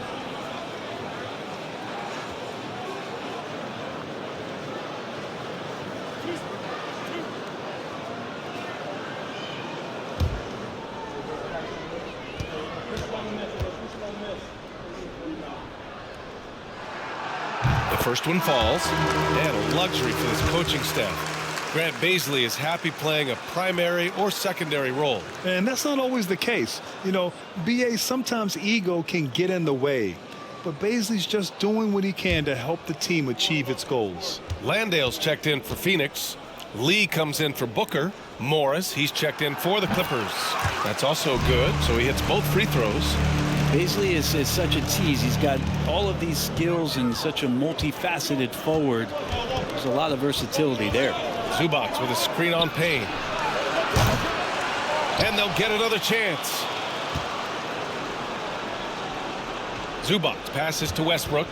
First one falls, and a luxury for this coaching staff. Grant Baisley is happy playing a primary or secondary role. And that's not always the case. You know, BA, sometimes ego can get in the way, but Baisley's just doing what he can to help the team achieve its goals. Landale's checked in for Phoenix. Lee comes in for Booker. Morris, he's checked in for the Clippers. That's also good, so he hits both free throws. Baisley is such a tease. He's got all of these skills and such a multifaceted forward. There's a lot of versatility there. Zubats with a screen on Payne. And they'll get another chance. Zubats passes to Westbrook.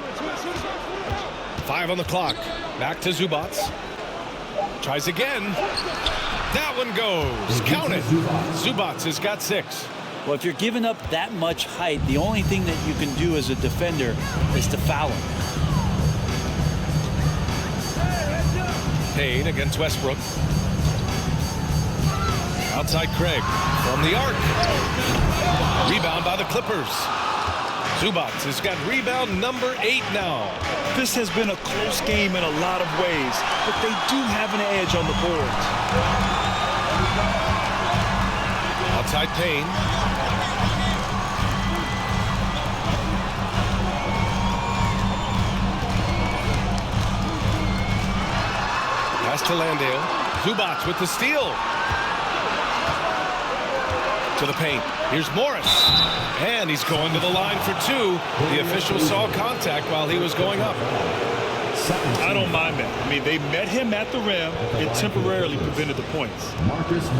5 on the clock. Back to Zubats. Tries again. That one goes. Count it. Zubats has got 6. Well, if you're giving up that much height, the only thing that you can do as a defender is to foul him. Payne against Westbrook. Outside Craig from the arc. Rebound by the Clippers. Zubats has got rebound number 8 now. This has been a close game in a lot of ways, but they do have an edge on the boards. Outside Payne. Pass to Landale. Zubats with the steal. To the paint. Here's Morris. And he's going to the line for 2. The official saw contact while he was going up. I don't mind that. I mean, they met him at the rim. It temporarily prevented the points.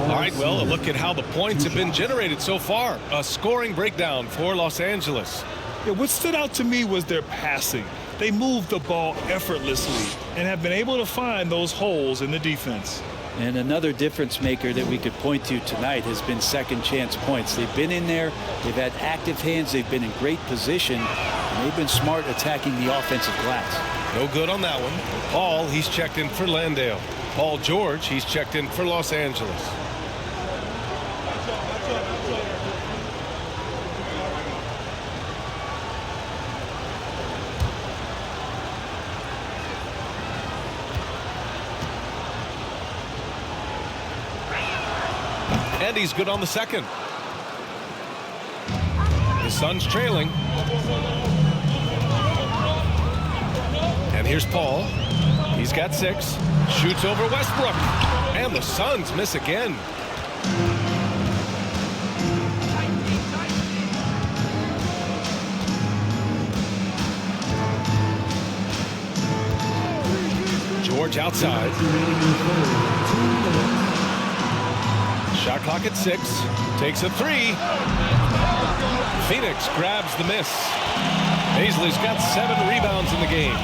All right, well, a look at how the points have been generated so far. A scoring breakdown for Los Angeles. Yeah, what stood out to me was their passing. They moved the ball effortlessly and have been able to find those holes in the defense. And another difference maker that we could point to tonight has been second chance points. They've been in there. They've had active hands. They've been in great position. And they've been smart attacking the offensive glass. No good on that one. Paul, he's checked in for Landale. Paul George, he's checked in for Los Angeles. And he's good on the second. The Suns trailing. And here's Paul. He's got 6. Shoots over Westbrook. And the Suns miss again. George outside. Shot clock at 6. Takes a 3. Phoenix grabs the miss. Paisley's got 7 rebounds in the game.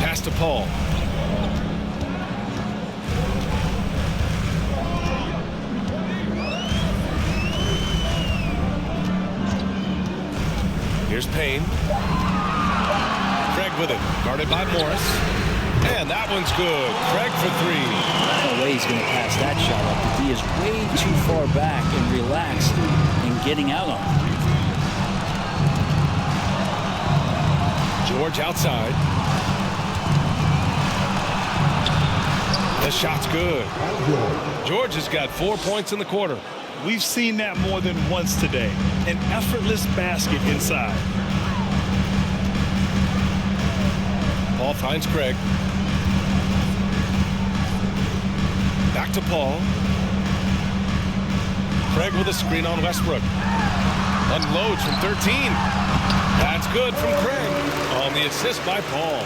Pass to Paul. Here's Payne. Craig with it. Guarded by Morris. And that one's good. Craig for 3. No way he's going to pass that shot up. The D is way too far back and relaxed in getting out on it. George outside. The shot's good. George has got 4 points in the quarter. We've seen that more than once today. An effortless basket inside. Paul finds Craig. Back to Paul. Craig with a screen on Westbrook. Unloads from 13. That's good from Craig on the assist by Paul.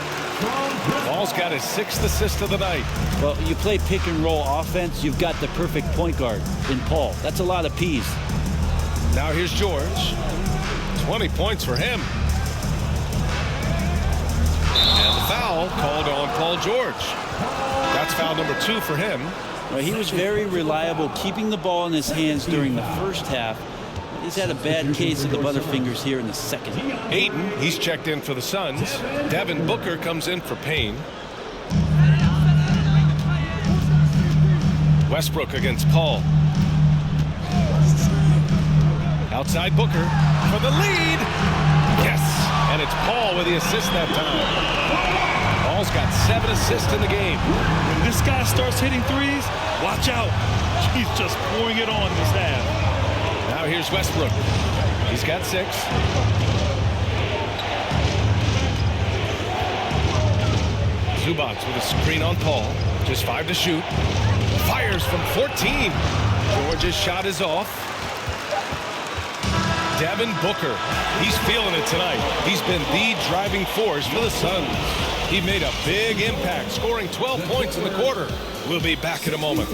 Paul's got his 6th assist of the night. Well, you play pick and roll offense, you've got the perfect point guard in Paul. That's a lot of P's. Now here's George. 20 points for him. And the foul called on Paul George. That's foul number 2 for him. Well, he was very reliable, keeping the ball in his hands during the first half. He's had a bad case of the butterfingers here in the second. Ayton, he's checked in for the Suns. Devin Booker comes in for Payne. Westbrook against Paul. Outside Booker for the lead. Yes, and it's Paul with the assist that time. Paul's got 7 assists in the game. When this guy starts hitting threes, watch out. He's just pouring it on this half. Now here's Westbrook. He's got 6. Zubac with a screen on Paul. Just 5 to shoot. Fires from 14. George's shot is off. Devin Booker. He's feeling it tonight. He's been the driving force for the Suns. He made a big impact, scoring 12 points in the quarter. We'll be back in a moment.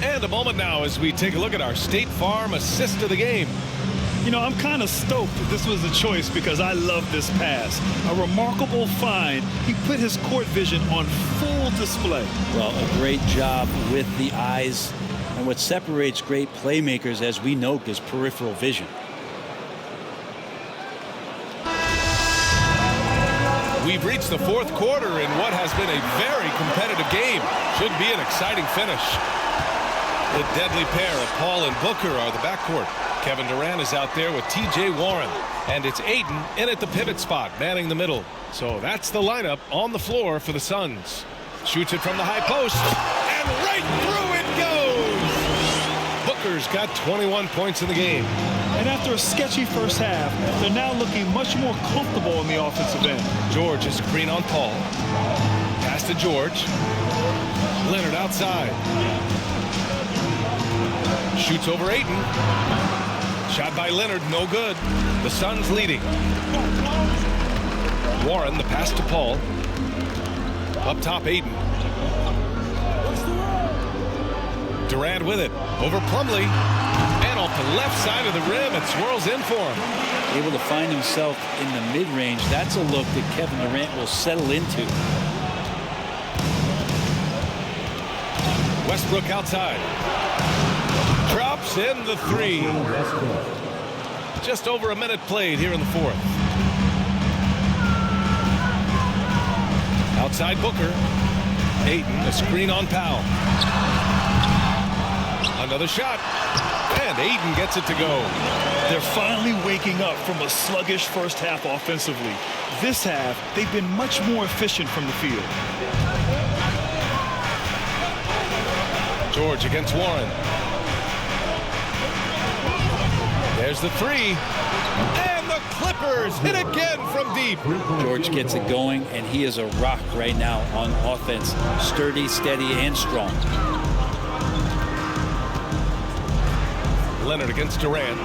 And a moment now as we take a look at our State Farm assist of the game. You know, I'm kind of stoked that this was a choice because I love this pass. A remarkable find. He put his court vision on full display. Well, a great job with the eyes. And what separates great playmakers, as we know, is peripheral vision. We've reached the 4th quarter in what has been a very competitive game. Should be an exciting finish. The deadly pair of Paul and Booker are the backcourt. Kevin Durant is out there with T.J. Warren. And it's Ayton in at the pivot spot, manning the middle. So that's the lineup on the floor for the Suns. Shoots it from the high post. And right through it goes! Booker's got 21 points in the game. And after a sketchy first half, they're now looking much more comfortable in the offensive end. George is screen on Paul. Pass to George. Leonard outside. Shoots over Ayton. Shot by Leonard, no good. The Suns leading. Warren, the pass to Paul. Up top, Ayton. Durant with it. Over Plumlee. And off the left side of the rim, it swirls in for him. Able to find himself in the mid-range. That's a look that Kevin Durant will settle into. Westbrook outside. Drops in the 3. Just over a minute played here in the 4th. Outside Booker. Ayton, a screen on Powell. Another shot. And Ayton gets it to go. They're finally waking up from a sluggish first half offensively. This half, they've been much more efficient from the field. George against Warren. There's the 3. And the Clippers hit again from deep. George gets it going, and he is a rock right now on offense. Sturdy, steady, and strong. Leonard against Durant.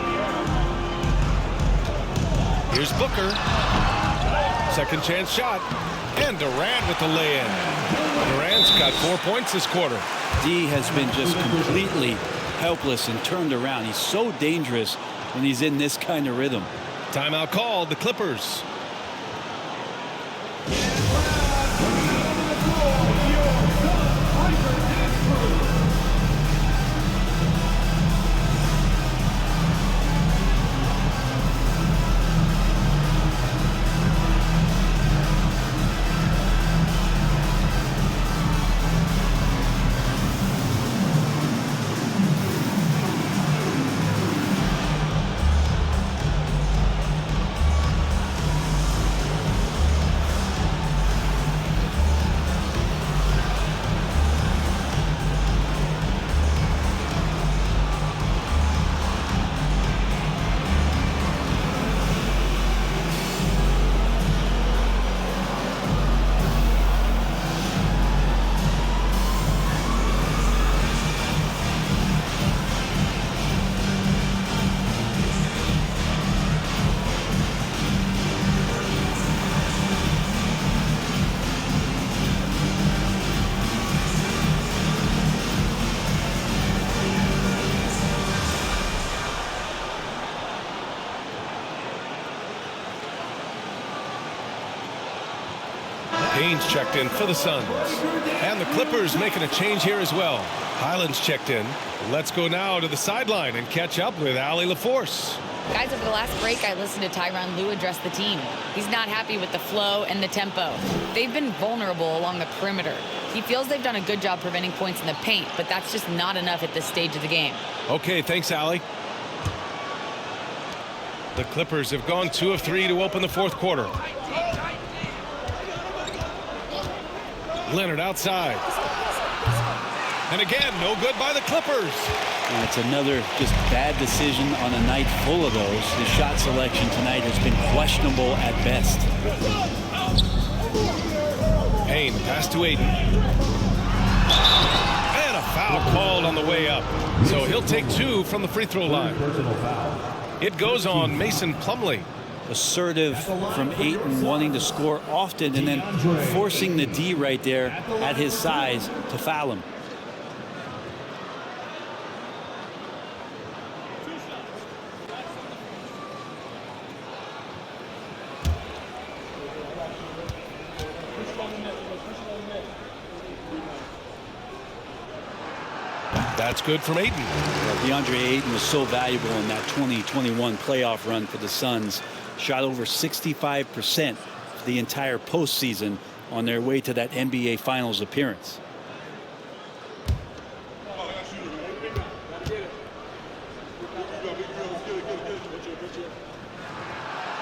Here's Booker. Second chance shot. And Durant with the lay-in. Durant's got 4 points this quarter. D has been just completely helpless and turned around. He's so dangerous when he's in this kind of rhythm. Timeout called, the Clippers. Haynes checked in for the Suns. And the Clippers making a change here as well. Highlands checked in. Let's go now to the sideline and catch up with Allie LaForce. Guys, over the last break, I listened to Tyronn Lue address the team. He's not happy with the flow and the tempo. They've been vulnerable along the perimeter. He feels they've done a good job preventing points in the paint, but that's just not enough at this stage of the game. Okay, thanks, Allie. The Clippers have gone 2 of 3 to open the fourth quarter. Leonard outside. And again, no good by the Clippers. And it's another just bad decision on a night full of those. His shot selection tonight has been questionable at best. Payne, pass to Ayton. And a foul called on the way up. So he'll take 2 from the free throw line. It goes on Mason Plumlee. Assertive from Ayton, wanting to score often and then forcing the D right there at his size to foul him. That's good from Ayton. DeAndre Ayton was so valuable in that 2021 playoff run for the Suns. Shot over 65% for the entire postseason on their way to that NBA Finals appearance.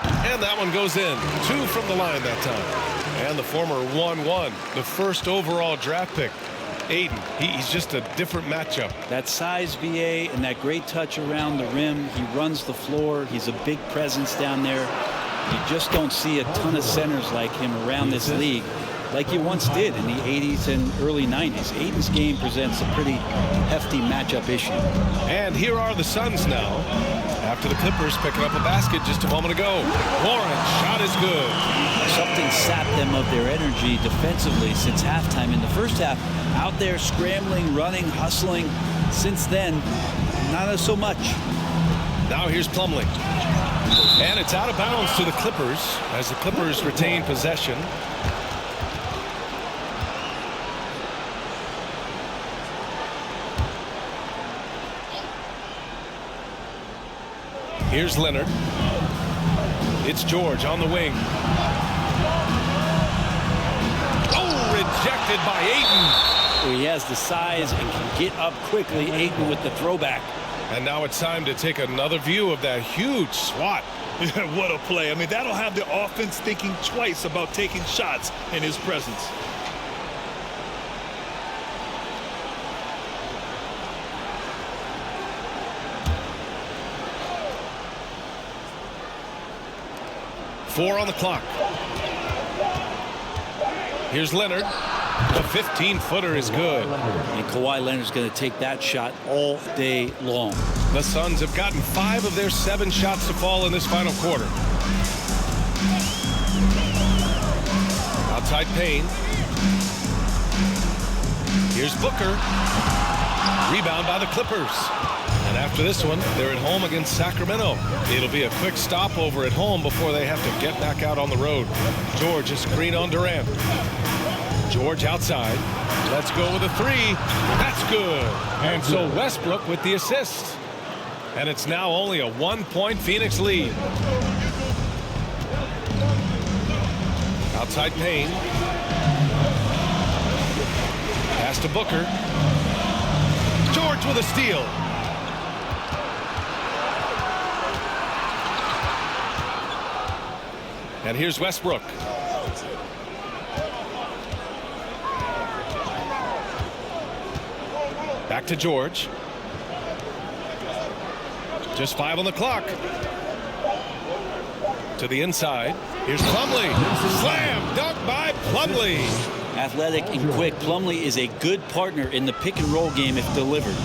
And that one goes in. 2 from the line that time. And the former 1-1, the first overall draft pick. Ayton, he's just a different matchup. That size VA and that great touch around the rim. He runs the floor. He's a big presence down there. You just don't see a ton of centers like him around this league like you once did in the 80s and early 90s. Ayton's game presents a pretty hefty matchup issue. And here are the Suns now. After the Clippers picking up a basket just a moment ago. Warren, shot is good. Something sapped them of their energy defensively since halftime. In the first half, out there scrambling, running, hustling. Since then, not so much. Now here's Plumlee. And it's out of bounds to the Clippers as the Clippers retain possession. Here's Leonard. It's George on the wing. Oh, rejected by Ayton. He has the size and can get up quickly. Ayton with the throwback. And now it's time to take another view of that huge swat. What a play. I mean, that'll have the offense thinking twice about taking shots in his presence. 4 on the clock. Here's Leonard. The 15-footer is good. And Kawhi Leonard's going to take that shot all day long. The Suns have gotten 5 of their 7 shots to fall in this final quarter. Outside Payne. Here's Booker. Rebound by the Clippers. And after this one, they're at home against Sacramento. It'll be a quick stopover at home before they have to get back out on the road. George is screen on Durant. George outside. Let's go with a 3. That's good. And so Westbrook with the assist. And it's now only a 1-point Phoenix lead. Outside Payne. Pass to Booker. George with a steal. And here's Westbrook. Back to George. Just 5 on the clock. To the inside. Here's Plumlee. Slam dunk by Plumlee. Athletic and quick, Plumlee is a good partner in the pick-and-roll game if delivered.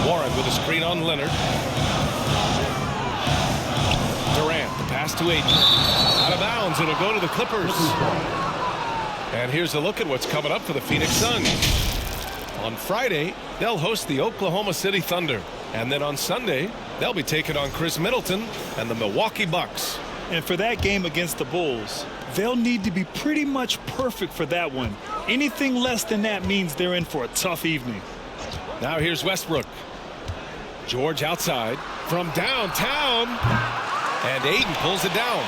Warren with a screen on Leonard. Durant, the pass to Ayton. Out of bounds, it'll go to the Clippers. And here's a look at what's coming up for the Phoenix Suns. On Friday, they'll host the Oklahoma City Thunder. And then on Sunday, they'll be taking on Chris Middleton and the Milwaukee Bucks. And for that game against the Bulls, they'll need to be pretty much perfect for that one. Anything less than that means they're in for a tough evening. Now here's Westbrook. George outside from downtown. And Ayton pulls it down.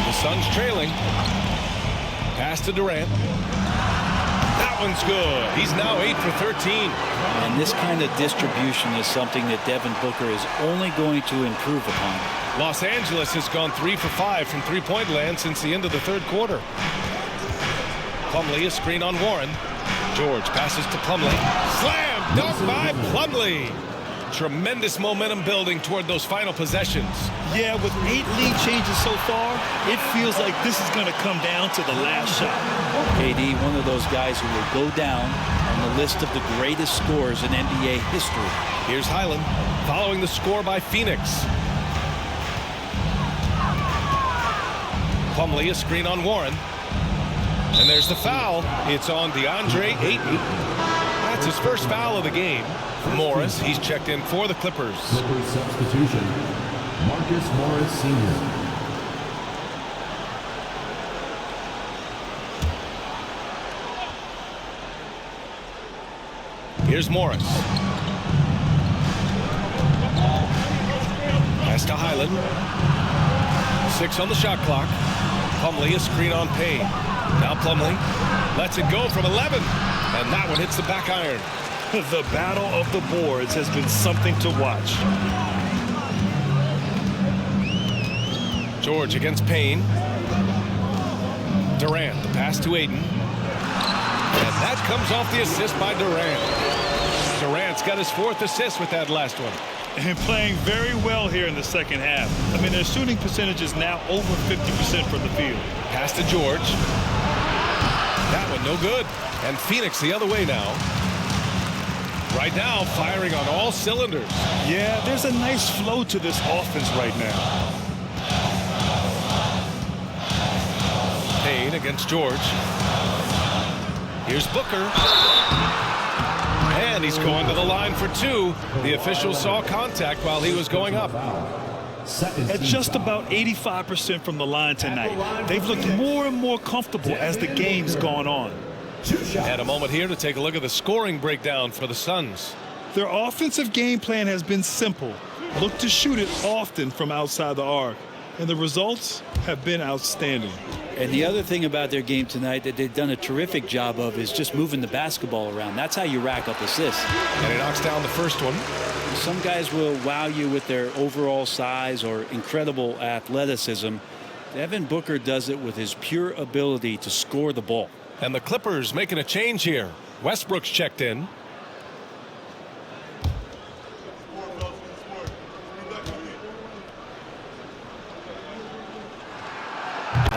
The Suns trailing. Pass to Durant. That one's good. He's now 8 for 13. And this kind of distribution is something that Devin Booker is only going to improve upon. Los Angeles has gone 3 for 5 from three-point land since the end of the third quarter. Plumlee, a screen on Warren. George passes to Plumlee. Slam dunk by Plumlee. Tremendous momentum building toward those final possessions. Yeah, with 8 lead changes so far, it feels like this is going to come down to the last shot. KD, one of those guys who will go down on the list of the greatest scorers in NBA history. Here's Highland following the score by Phoenix. Plumlee, a screen on Warren. And there's the foul. It's on DeAndre Ayton. That's his first foul of the game. Morris, he's checked in for the Clippers. Clippers substitution, Marcus Morris Sr. Here's Morris. Pass to Highland. 6 on the shot clock. Plumlee, a screen on Payne. Now Plumlee lets it go from 11. And that one hits the back iron. The battle of the boards has been something to watch. George against Payne. Durant, the pass to Ayton. And that comes off the assist by Durant. Durant's got his 4th assist with that last one. And playing very well here in the second half. I mean, their shooting percentage is now over 50% from the field. Pass to George. That one no good. And Phoenix the other way now. Right now, firing on all cylinders. Yeah, there's a nice flow to this offense right now. Payne against George. Here's Booker. And he's going to the line for 2. The official saw contact while he was going up. At just about 85% from the line tonight. They've looked more and more comfortable as the game's gone on. And a moment here to take a look at the scoring breakdown for the Suns. Their offensive game plan has been simple. Look to shoot it often from outside the arc. And the results have been outstanding. And the other thing about their game tonight that they've done a terrific job of is just moving the basketball around. That's how you rack up assists. And he knocks down the first one. Some guys will wow you with their overall size or incredible athleticism. Devin Booker does it with his pure ability to score the ball. And the Clippers making a change here. Westbrook's checked in.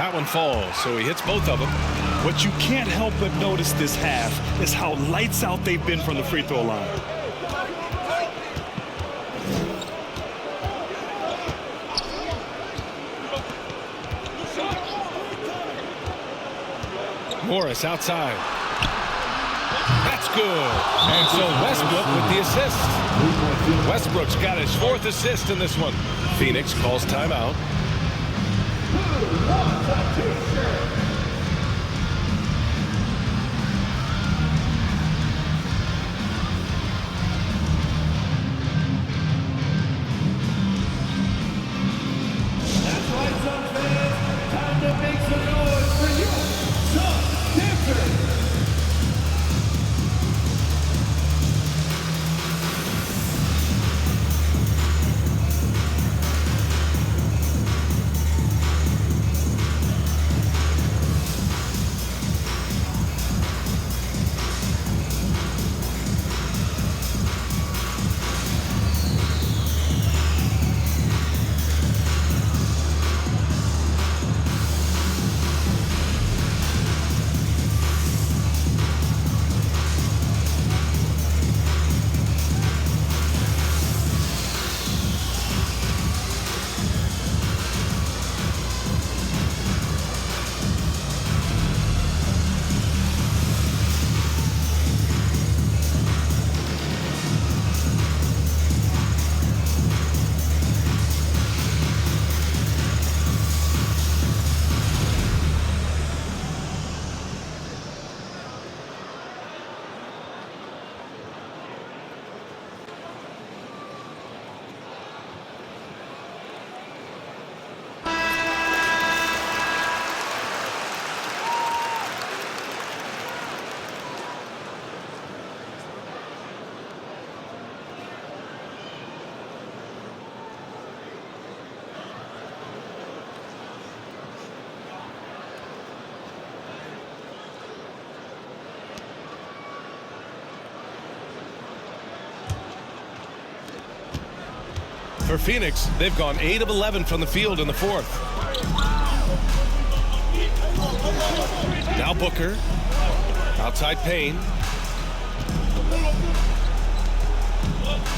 That one falls, so he hits both of them. What you can't help but notice this half is how lights out they've been from the free throw line. Morris outside. That's good. And so Westbrook with the assist. Westbrook's got his 4th assist in this one. Phoenix calls timeout. That's right, Suns fans. Time to make some noise for you, Suns dancers. For Phoenix, they've gone 8 of 11 from the field in the 4th. Now Booker. Outside Payne.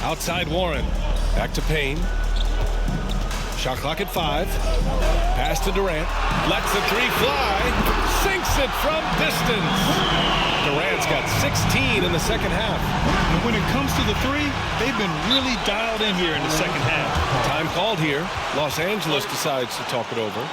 Outside Warren. Back to Payne. Shot clock at 5. Pass to Durant. Lets the 3 fly. Sinks it from distance. Durant's got 16 in the second half. And when it comes to the 3, they've been really dialed in here in the second half. Time called here. Los Angeles decides to talk it over.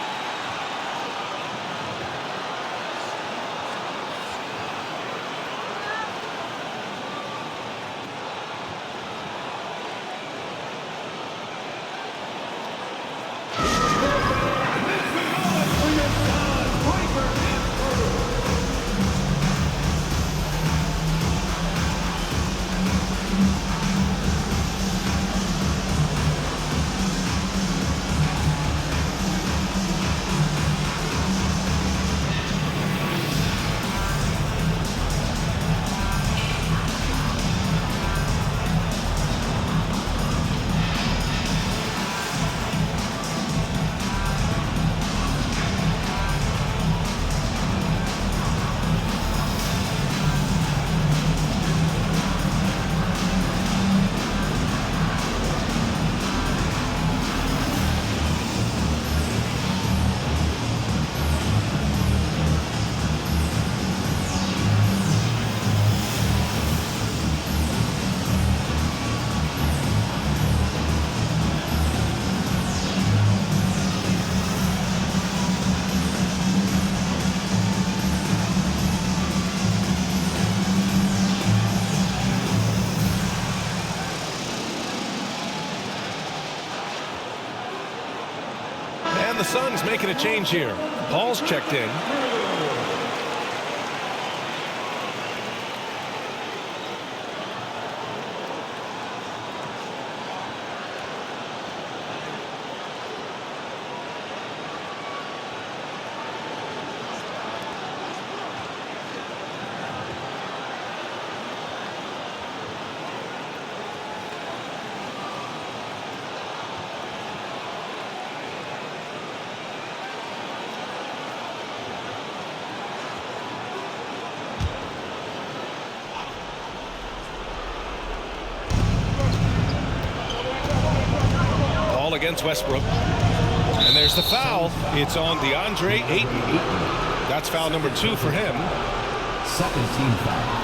The Suns making a change here. Paul's checked in. against Westbrook. And there's the foul. It's on DeAndre Ayton. That's foul number 2 for him. Second team foul.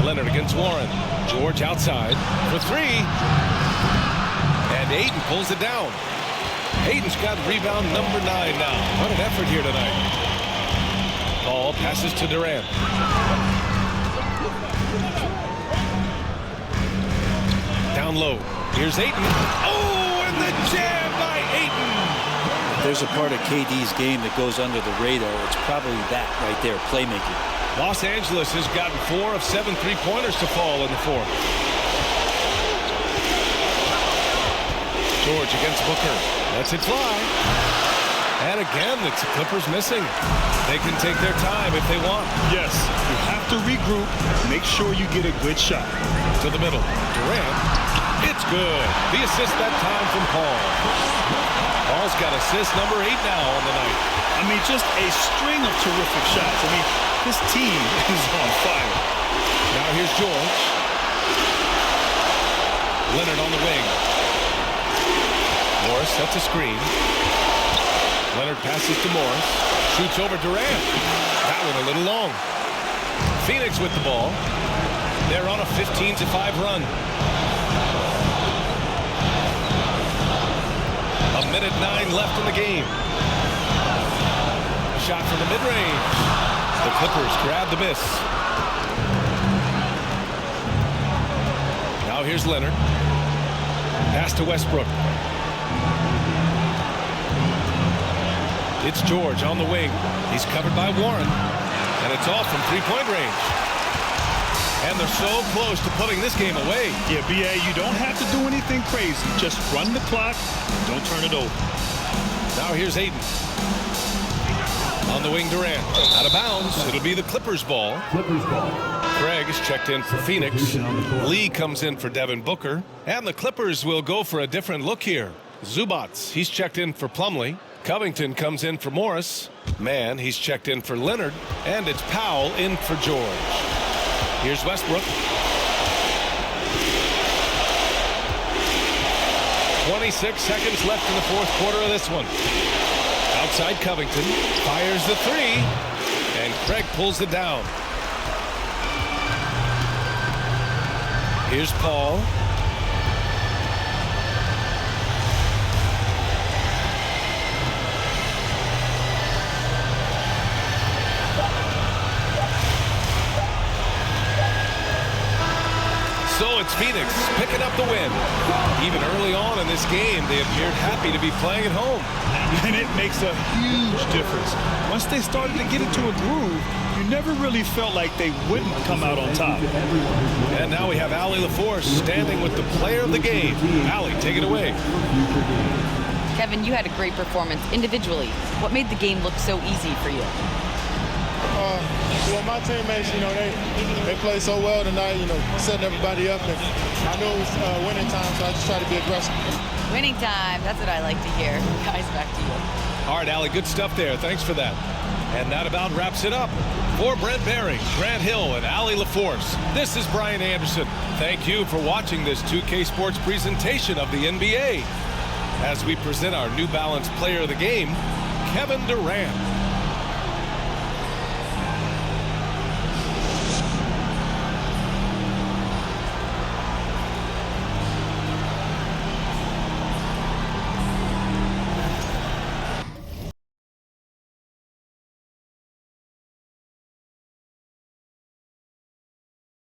Leonard against Warren. George outside for 3. And Ayton pulls it down. Ayton's got rebound number 9 now. What an effort here tonight. Ball passes to Durant. Down low. Here's Ayton. Oh, and the jam by Ayton. There's a part of KD's game that goes under the radar. It's probably that right there, playmaking. Los Angeles has gotten 4 of 7 3-pointers to fall in the 4th. George against Booker. Lets it fly. And again, it's the Clippers missing. They can take their time if they want. Yes, you have to regroup. Make sure you get a good shot. To the middle. Durant. It's good. The assist that time from Paul. Paul's got assist number 8 now on the night. I mean, just a string of terrific shots. I mean, this team is on fire. Now here's George. Leonard on the wing. Morris sets a screen. Leonard passes to Morris. Shoots over Durant. That one a little long. Phoenix with the ball. They're on a 15-5 run. A minute 9 left in the game. Shot from the mid-range. The Clippers grab the miss. Now here's Leonard. Pass to Westbrook. It's George on the wing. He's covered by Warren. And it's off from 3-point range. And they're so close to putting this game away. Yeah, B.A., you don't have to do anything crazy. Just run the clock and don't turn it over. Now here's Ayton. On the wing, Durant. Out of bounds. It'll be the Clippers ball. Clippers ball. Craig is checked in for Phoenix. Lee comes in for Devin Booker. And the Clippers will go for a different look here. Zubats, he's checked in for Plumlee. Covington comes in for Morris. Mann, he's checked in for Leonard. And it's Powell in for George. Here's Westbrook. 26 seconds left in the 4th quarter of this one. Outside Covington. Fires the 3. And Craig pulls it down. Here's Paul. So it's Phoenix picking up the win. Even early on in this game, they appeared happy to be playing at home. And it makes a huge difference. Once they started to get into a groove, you never really felt like they wouldn't come out on top. And now we have Allie LaForce standing with the player of the game. Allie, take it away. Kevin, you had a great performance individually. What made the game look so easy for you? Well, my teammates, they played so well tonight, setting everybody up. And I knew it was winning time, so I just tried to be aggressive. Winning time. That's what I like to hear. Guys, back to you. All right, Allie, good stuff there. Thanks for that. And that about wraps it up. For Brent Barry, Grant Hill, and Allie LaForce, this is Brian Anderson. Thank you for watching this 2K Sports presentation of the NBA. As we present our New Balance Player of the Game, Kevin Durant.